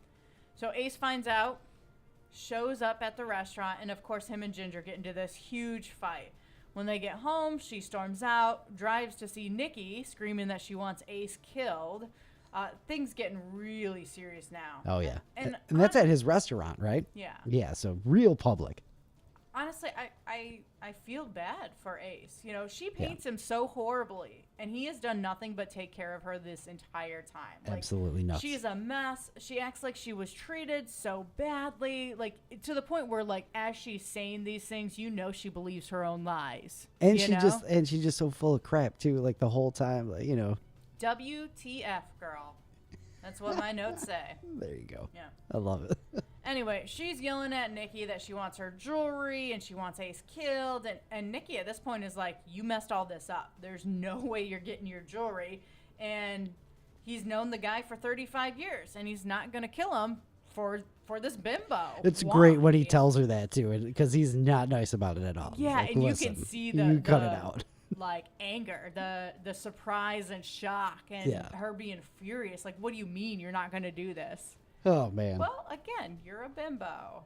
So Ace finds out shows up at the restaurant, and of course him and Ginger get into this huge fight. When they get home, she storms out, drives to see Nikki, screaming that she wants Ace killed. Things getting really serious now. Oh, yeah. And that's at his restaurant, right? Yeah. Yeah, so real public. Honestly, I feel bad for Ace. You know, she paints him so horribly, and he has done nothing but take care of her this entire time. Like, Absolutely nuts. She's a mess. She acts like she was treated so badly, like to the point where, like, as she's saying these things, you know, she believes her own lies. And she's just so full of crap too, like the whole time, like, you know. WTF, girl. That's what my notes say. There you go. Yeah. I love it. Anyway, she's yelling at Nikki that she wants her jewelry and she wants Ace killed. And Nikki at this point is like, you messed all this up. There's no way you're getting your jewelry. And he's known the guy for 35 years, and he's not going to kill him for this bimbo. It's Why? great when he tells her that too, because he's not nice about it at all. He's Yeah, like, and "Listen, you can see you cut it out." Like anger, the surprise and shock, and her being furious. Like, what do you mean you're not going to do this? Oh man. Well, again, you're a bimbo.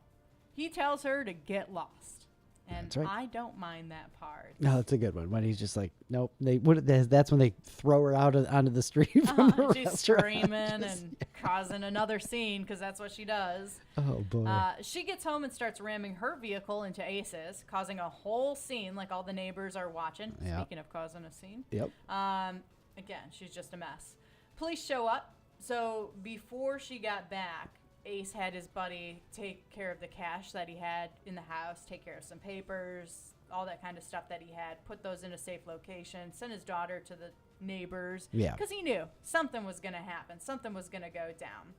He tells her to get lost, and That's right. I don't mind that part. No, that's a good one. When he's just like, nope. That's when they throw her out onto the street from the She's restaurant. screaming and causing another scene because that's what she does. Oh boy. She gets home and starts ramming her vehicle into Ace's, causing a whole scene like all the neighbors are watching. Yeah. Speaking of causing a scene. Yep. Again, she's just a mess. Police show up. So before she got back, Ace had his buddy take care of the cash that he had in the house, take care of some papers, all that kind of stuff that he had, put those in a safe location, sent his daughter to the neighbors. Yeah. Because he knew something was going to happen. Something was going to go down.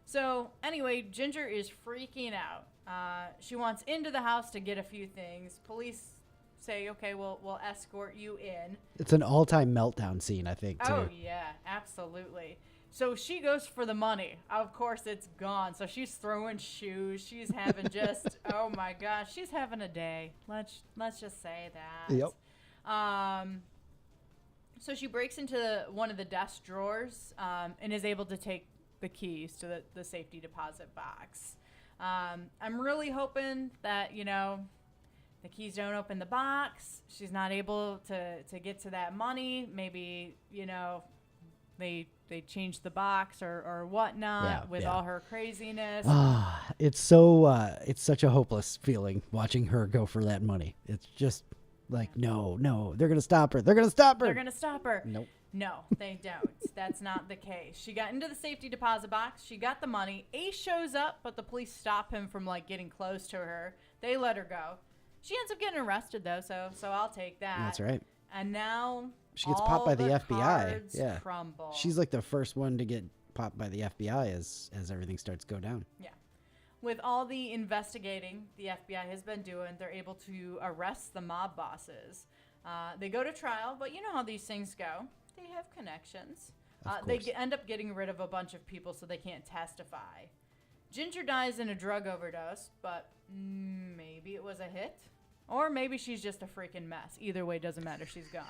So anyway, Ginger is freaking out. She wants into the house to get a few things. Police say, okay, we'll escort you in. It's an all-time meltdown scene, I think, too. Oh, yeah, absolutely. So she goes for the money. Of course, it's gone. So she's throwing shoes. She's having just, oh my gosh, she's having a day. Let's just say that. Yep. So she breaks into one of the desk drawers and is able to take the keys to the safety deposit box. I'm really hoping that, you know, the keys don't open the box. She's not able to get to that money. Maybe, you know, they change the box or whatnot with all her craziness. It's such a hopeless feeling watching her go for that money. It's just like, no, they're going to stop her. They're going to stop her. They're going to stop her. Nope. No, they don't. That's not the case. She got into the safety deposit box. She got the money. Ace shows up, but the police stop him from, like, getting close to her. They let her go. She ends up getting arrested, though, so I'll take that. That's right. And now She gets popped by the FBI. cards Yeah. crumble. She's like the first one to get popped by the FBI as everything starts to go down. Yeah. With all the investigating the FBI has been doing, they're able to arrest the mob bosses. They go to trial, but you know how these things go. They have connections. They end up getting rid of a bunch of people so they can't testify. Ginger dies in a drug overdose, but maybe it was a hit. Or maybe she's just a freaking mess. Either way, doesn't matter. She's gone.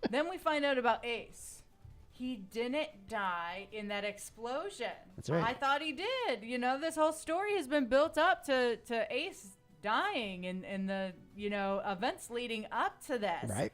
Then we find out about Ace. He didn't die in that explosion. That's right. I thought he did. You know, this whole story has been built up to Ace dying and the, you know, events leading up to this. Right.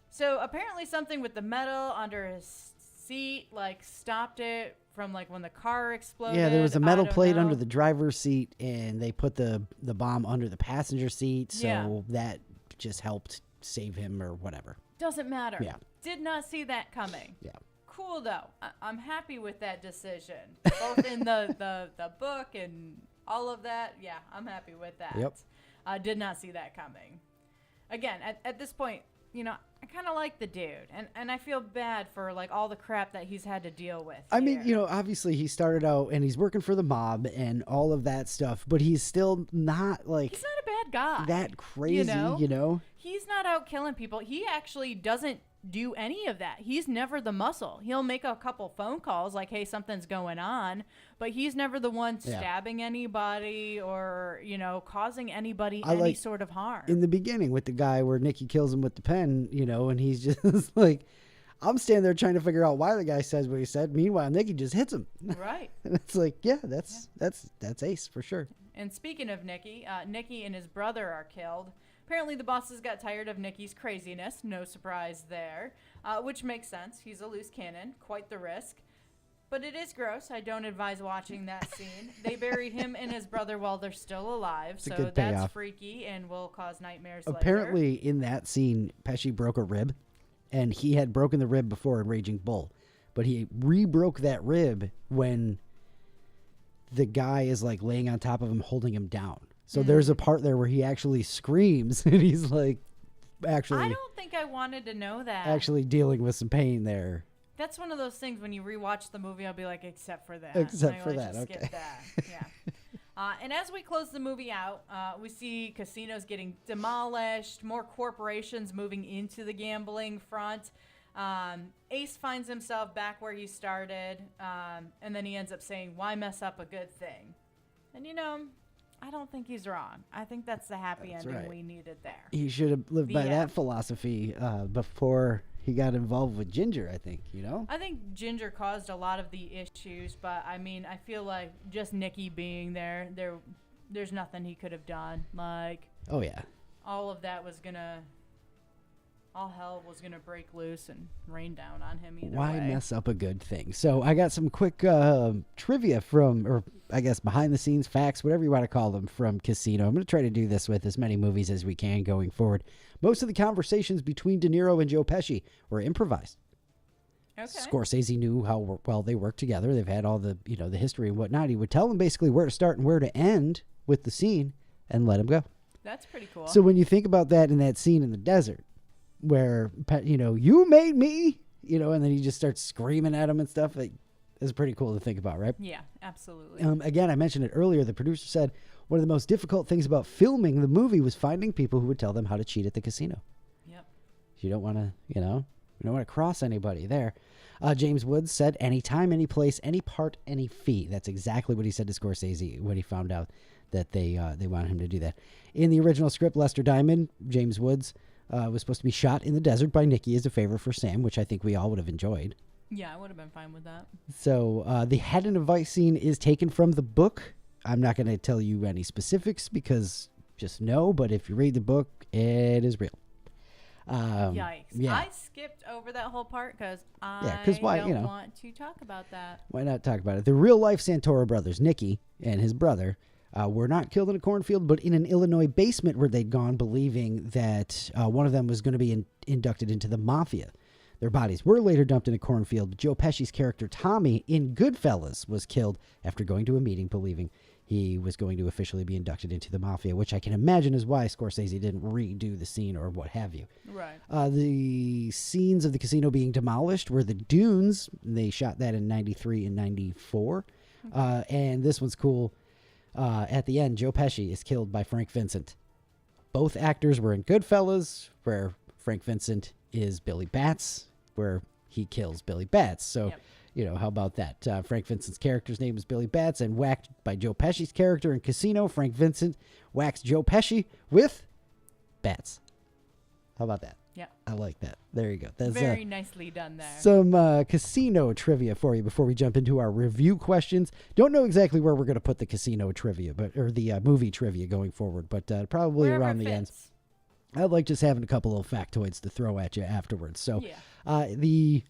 So apparently something with the metal under his seat, like, stopped it from, like, when the car exploded. Yeah, there was a metal I don't plate know. under the driver's seat, and they put the bomb under the passenger seat, so that just helped save him or whatever. Doesn't matter. Yeah. Did not see that coming. Yeah. Cool, though. I'm happy with that decision. Both in the book and all of that. Yeah, I'm happy with that. Yep. Did not see that coming. Again, at this point, you know, I kind of like the dude. And I feel bad for, like, all the crap that he's had to deal with. I mean, you know, obviously he started out and he's working for the mob and all of that stuff, but he's still not, like, he's not a bad guy. that crazy, you know? He's not out killing people. He actually doesn't do any of that. He's never the muscle. He'll make a couple phone calls like, hey, something's going on, but he's never the one stabbing anybody or, you know, causing anybody any sort of harm. In the beginning with the guy where Nikki kills him with the pen, you know, and he's just like, I'm standing there trying to figure out why the guy says what he said. Meanwhile, Nikki just hits him. Right. And it's like, yeah, that's ace for sure. And speaking of Nikki, Nikki and his brother are killed. Apparently, the bosses got tired of Nikki's craziness. No surprise there, which makes sense. He's a loose cannon. Quite the risk. But it is gross. I don't advise watching that scene. They bury him and his brother while they're still alive. It's a so good that's payoff. freaky and will cause nightmares Apparently, in that scene, Pesci broke a rib. And he had broken the rib before in Raging Bull. But he re-broke that rib when the guy is like laying on top of him, holding him down. So there's a part there where he actually screams and he's like actually... I don't think I wanted to know that. Actually dealing with some pain there. That's one of those things when you rewatch the movie, I'll be like, except for that. Except for Like, that, just okay. skip that. Yeah. And as we close the movie out, we see casinos getting demolished, more corporations moving into the gambling front. Ace finds himself back where he started, and then he ends up saying, why mess up a good thing? And, I don't think he's wrong. I think that's the happy ending right. we needed there. He should have lived The by end. that philosophy before he got involved with Ginger, I think, I think Ginger caused a lot of the issues, but I mean, I feel like just Nikki being there's nothing he could have done. Like, Oh, yeah. all hell was gonna break loose and rain down on him either Why way. mess up a good thing? So I got some quick trivia or I guess behind the scenes facts, whatever you want to call them, from Casino. I'm going to try to do this with as many movies as we can going forward. Most of the conversations between De Niro and Joe Pesci were improvised. Okay. Scorsese knew how well they worked together. They've had all the the history and whatnot. He would tell them basically where to start and where to end with the scene and let him go. That's pretty cool. So when you think about that in that scene in the desert, where you made me, and then he just starts screaming at him and stuff. It's pretty cool to think about, right? Yeah, absolutely. Again, I mentioned it earlier. The producer said one of the most difficult things about filming the movie was finding people who would tell them how to cheat at the casino. Yep. You don't want to, you don't want to cross anybody there. James Woods said, anytime, any place, any part, any fee. That's exactly what he said to Scorsese when he found out that they wanted him to do that. In the original script, Lester Diamond, James Woods, was supposed to be shot in the desert by Nikki as a favor for Sam, which I think we all would have enjoyed. Yeah, I would have been fine with that. So the head and advice scene is taken from the book. I'm not going to tell you any specifics because just know, but if you read the book, it is real. Yikes. Yeah. I skipped over that whole part because why, don't want to talk about that. Why not talk about it? The real-life Santoro brothers, Nicky and his brother, were not killed in a cornfield, but in an Illinois basement where they'd gone believing that one of them was going to be inducted into the mafia. Their bodies were later dumped in a cornfield, but Joe Pesci's character Tommy in Goodfellas was killed after going to a meeting believing he was going to officially be inducted into the mafia, which I can imagine is why Scorsese didn't redo the scene or what have you. Right. The scenes of the casino being demolished were the dunes. They shot that in 93 and 94. And this one's cool. At the end, Joe Pesci is killed by Frank Vincent. Both actors were in Goodfellas, where Frank Vincent is Billy Batts, where he kills Billy Batts. So, how about that? Frank Vincent's character's name is Billy Batts, and whacked by Joe Pesci's character in Casino, Frank Vincent whacks Joe Pesci with bats. How about that? Yeah. I like that. There you go. That's very nicely done there. some casino trivia for you before we jump into our review questions. Don't know exactly where we're going to put the casino trivia, or the movie trivia going forward, but probably Wherever around it the end. fits. I like just having a couple of factoids to throw at you afterwards. So Yeah. the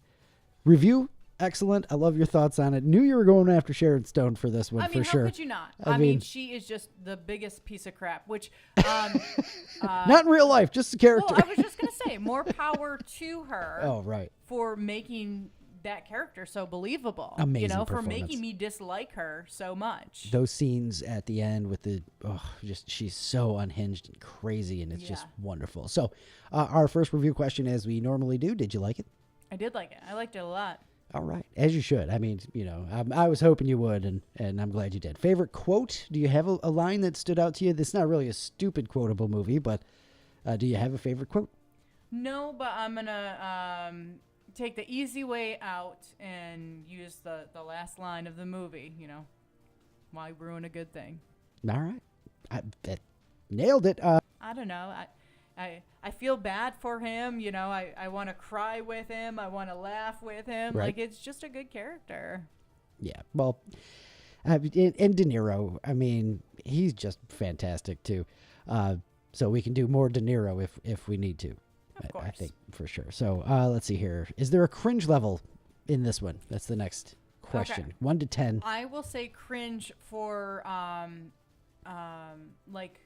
review, excellent. I love your thoughts on it. Knew you were going after Sharon Stone for this one, I mean, for sure. how could you not? I I mean, mean- she is just the biggest piece of crap, which... Not in real life, just a character. Well, I was just going to say, more power to her Oh, right. for making that character so believable. Amazing for performance. making me dislike her so much. Those scenes at the end with she's so unhinged and crazy, and it's just wonderful. So our first review question, as we normally do, did you like it? I did like it. I liked it a lot. All right, as you should. I mean, I was hoping you would, and I'm glad you did. Favorite quote? Do you have a line that stood out to you? This is not really a stupid quotable movie, but do you have a favorite quote? No, but I'm going to take the easy way out and use the last line of the movie, why ruin a good thing? All right. That nailed it. I don't know. I feel bad for him. You know, I want to cry with him. I want to laugh with him. Right. Like, it's just a good character. Yeah. Well, and De Niro, I mean, he's just fantastic too. So we can do more De Niro if we need to. Of course. I think for sure. So let's see here. Is there a cringe level in this one? That's the next question. Okay. 1 to 10. I will say cringe for like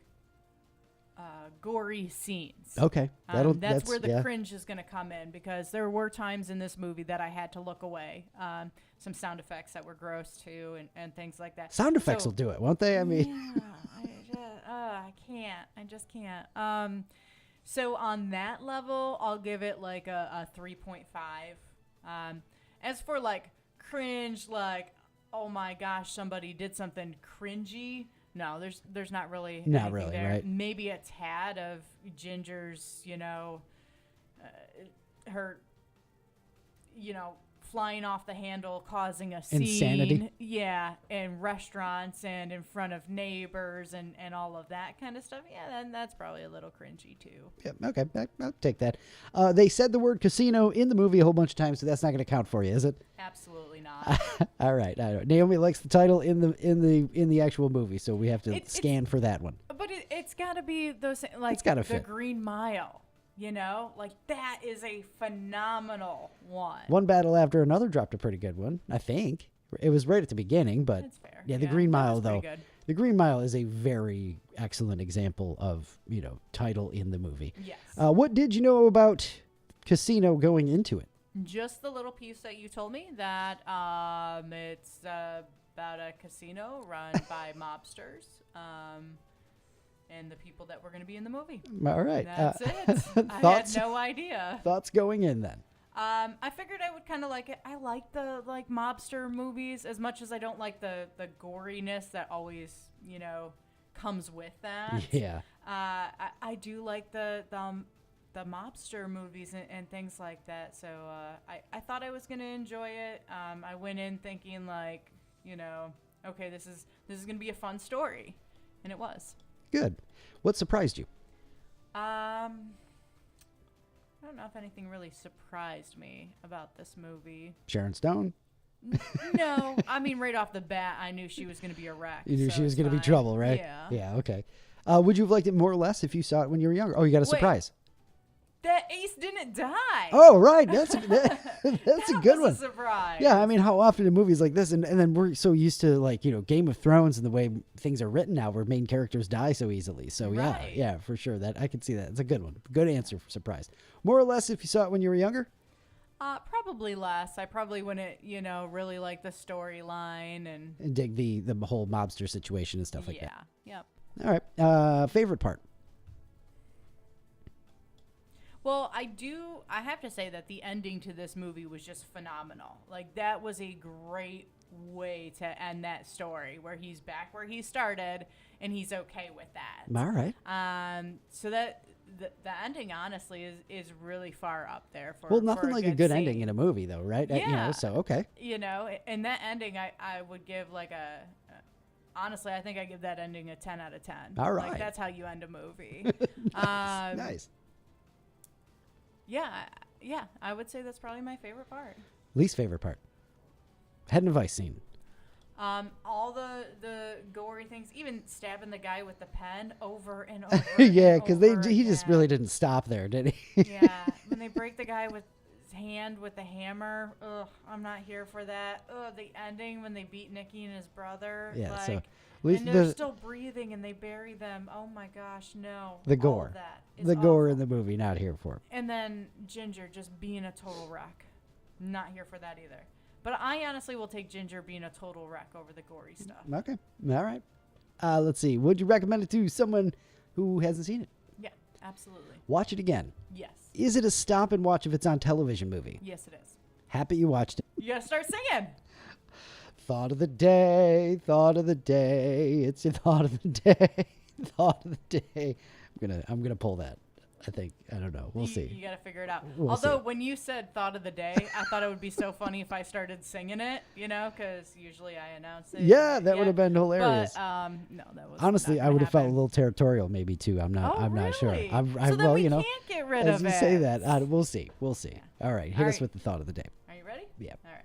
gory scenes. Okay. That's where the cringe is going to come in, because there were times in this movie that I had to look away. Some sound effects that were gross too, and things like that. Sound effects will do it, won't they? I mean, yeah, I can't. I just can't. So on that level, I'll give it like a 3.5. As for like cringe, like, oh my gosh, somebody did something cringy. No, there's not really not anything really, there. right? Maybe a tad of Ginger's, her, flying off the handle, causing a scene. Insanity. Yeah, in restaurants and in front of neighbors and all of that kind of stuff. Yeah, then that's probably a little cringy too. Yeah, okay, I'll take that. They said the word casino in the movie a whole bunch of times, so that's not going to count for you, is it? Absolutely not. All right. Naomi likes the title in the actual movie, so we have to scan for that one. But it's got to be those, like, It's gotta the fit. Green Mile. Like, that is a phenomenal one. One Battle After Another dropped a pretty good one, I think. It was right at the beginning, but That's fair. yeah, the Green that Mile was pretty though. good. The Green Mile is a very excellent example of title in the movie. Yes. What did you know about Casino going into it? Just the little piece that you told me, that it's about a casino run by mobsters. And the people that were going to be in the movie. All right. That's it. I had no idea. Thoughts going in then? I figured I would kind of like it. I like the mobster movies as much as I don't like the goriness that always comes with that. Yeah. I do like the mobster movies and things like that. So I thought I was gonna enjoy it. I went in thinking like okay, this is gonna be a fun story, and it was. Good. What surprised you? I don't know if anything really surprised me about this movie. Sharon Stone? No, I mean, right off the bat, I knew she was going to be a wreck. You knew so she was it's going to be fine. trouble, right? Yeah. Yeah, okay. Would you have liked it more or less if you saw it when you were younger? Oh, you got a surprise. That Ace didn't die. Oh, right. That's a good That one. was a surprise. Yeah, I mean, how often in movies like this, and then we're so used to Game of Thrones and the way things are written now, where main characters die so easily. So Right. yeah, for sure. That I can see that. It's a good one. Good answer for surprise. More or less if you saw it when you were younger? Probably less. I probably wouldn't, really like the storyline and And dig the whole mobster situation and stuff like that. Yep. All right. Favorite part? Well, I have to say that the ending to this movie was just phenomenal. Like, that was a great way to end that story, where he's back where he started and he's okay with that. All right. So that the ending, honestly, is really far up there for Well, nothing for like a good scene. ending in a movie, though, right? Yeah. So, okay. And that ending, I would give like honestly, I think I give that ending a 10 out of 10. All right. Like, that's how you end a movie. Nice. Yeah, I would say that's probably my favorite part. Least favorite part? Head and Vice scene. All the gory things, even stabbing the guy with the pen over and over. Yeah, because he just again. really didn't stop there, did he? Yeah, when they break the guy with his hand with the hammer, ugh, I'm not here for that. Ugh, the ending when they beat Nicky and his brother. Yeah, like, so at least and they're still breathing and they bury them. Oh my gosh, no. the All gore. of that is The gore awful. in the movie, not here for. And then Ginger just being a total wreck. Not here for that either. But I honestly will take Ginger being a total wreck over the gory stuff. Okay. All right. Let's see. Would you recommend it to someone who hasn't seen it? Yeah, absolutely. Watch it again. Yes. Is it a stop and watch if it's on television movie? Yes, it is. Happy you watched it. You gotta start singing. Thought of the day. Thought of the day. It's your thought of the day. Thought of the day. I'm gonna pull that. I think. I don't know. We'll see. You got to figure it out. We'll Although see. when you said thought of the day, I thought it would be so funny if I started singing it, because usually I announce it. Yeah, that would have been hilarious. But no, that was Honestly, not I would have felt a happen. little territorial maybe too. I'm not. Oh, I'm not sure. really? I'm, So then well, we you know, can't get rid as of you it. say that, we'll see. We'll see. Yeah. All right, hit All us right. with the thought of the day. Are you ready? Yeah. All right.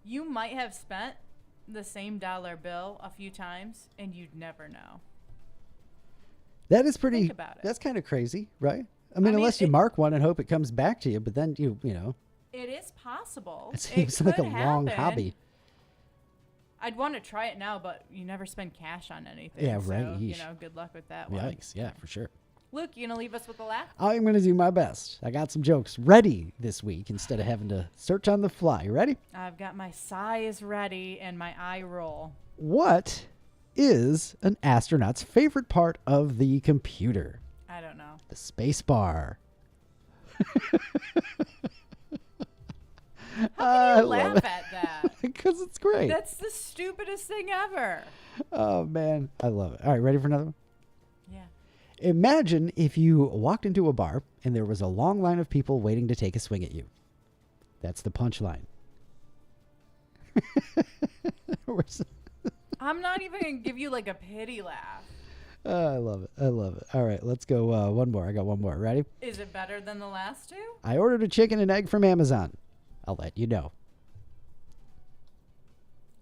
You might have spent the same dollar bill a few times, and you'd never know. That is pretty. Think about it. That's kind of crazy, right? I mean, mean, unless you it- mark one and hope it comes back to you, but then you know, It is possible. it seems like a could long happen. hobby. I'd want to try it now, but you never spend cash on anything. Yeah, so, right, yeesh. good luck with that one. Yikes! Yeah, for sure. Luke, you gonna leave us with a laugh? I'm going to do my best. I got some jokes ready this week instead of having to search on the fly. You ready? I've got my sighs ready and my eye roll. What is an astronaut's favorite part of the computer? I don't know. The space bar. How can you love laugh it. at that? Because it's great. That's the stupidest thing ever. Oh, man. I love it. All right, ready for another one? Yeah. Imagine if you walked into a bar and there was a long line of people waiting to take a swing at you. That's the punchline. I'm not even gonna give you like a pity laugh. I love it. I love it. All right, let's go one more. I got one more. Ready? Is it better than the last two? I ordered a chicken and egg from Amazon. I'll let you know.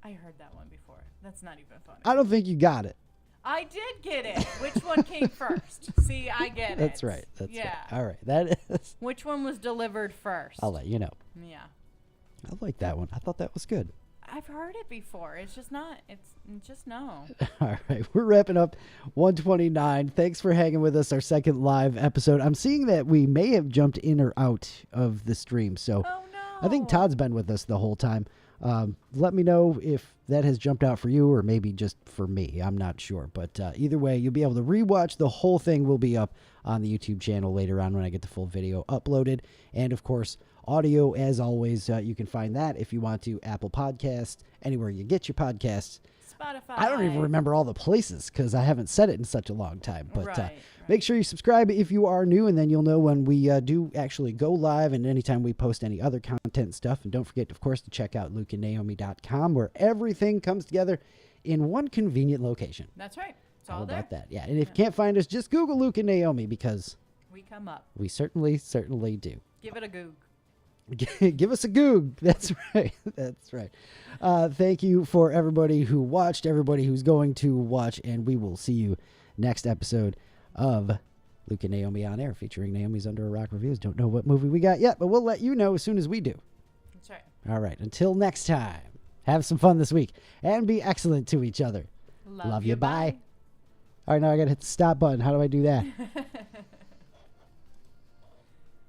I heard that one before. That's not even funny. I don't think you got it. I did get it. Which one came first? See, I get it. That's right. That's yeah. right. All right. That is. Which one was delivered first? I'll let you know. Yeah. I like that one. I thought that was good. I've heard it before. It's just not. It's just no. All right. We're wrapping up 129. Thanks for hanging with us, our second live episode. I'm seeing that we may have jumped in or out of the stream. So Oh no. I think Todd's been with us the whole time. Let me know if that has jumped out for you or maybe just for me. I'm not sure. But either way, you'll be able to rewatch. The whole thing will be up on the YouTube channel later on when I get the full video uploaded. And, of course, audio, as always, you can find that if you want to. Apple Podcasts, anywhere you get your podcasts. Spotify. I don't even remember all the places because I haven't said it in such a long time. But Right. make sure you subscribe if you are new, and then you'll know when we do actually go live and anytime we post any other content and stuff. And don't forget, of course, to check out lukeandnaomi.com where everything comes together in one convenient location. That's right. It's How all there. about that? Yeah. And if you can't find us, just Google Luke and Naomi because We come up. we certainly do. Give it a goog. Give us a goog. That's right. That's right. Thank you for everybody who watched, everybody who's going to watch, and we will see you next episode of Luke and Naomi On Air, featuring Naomi's Under a Rock Reviews. Don't know what movie we got yet, but we'll let you know as soon as we do. That's right. All right. Until next time, have some fun this week and be excellent to each other. Love you. Bye. All right. Now I got to hit the stop button. How do I do that?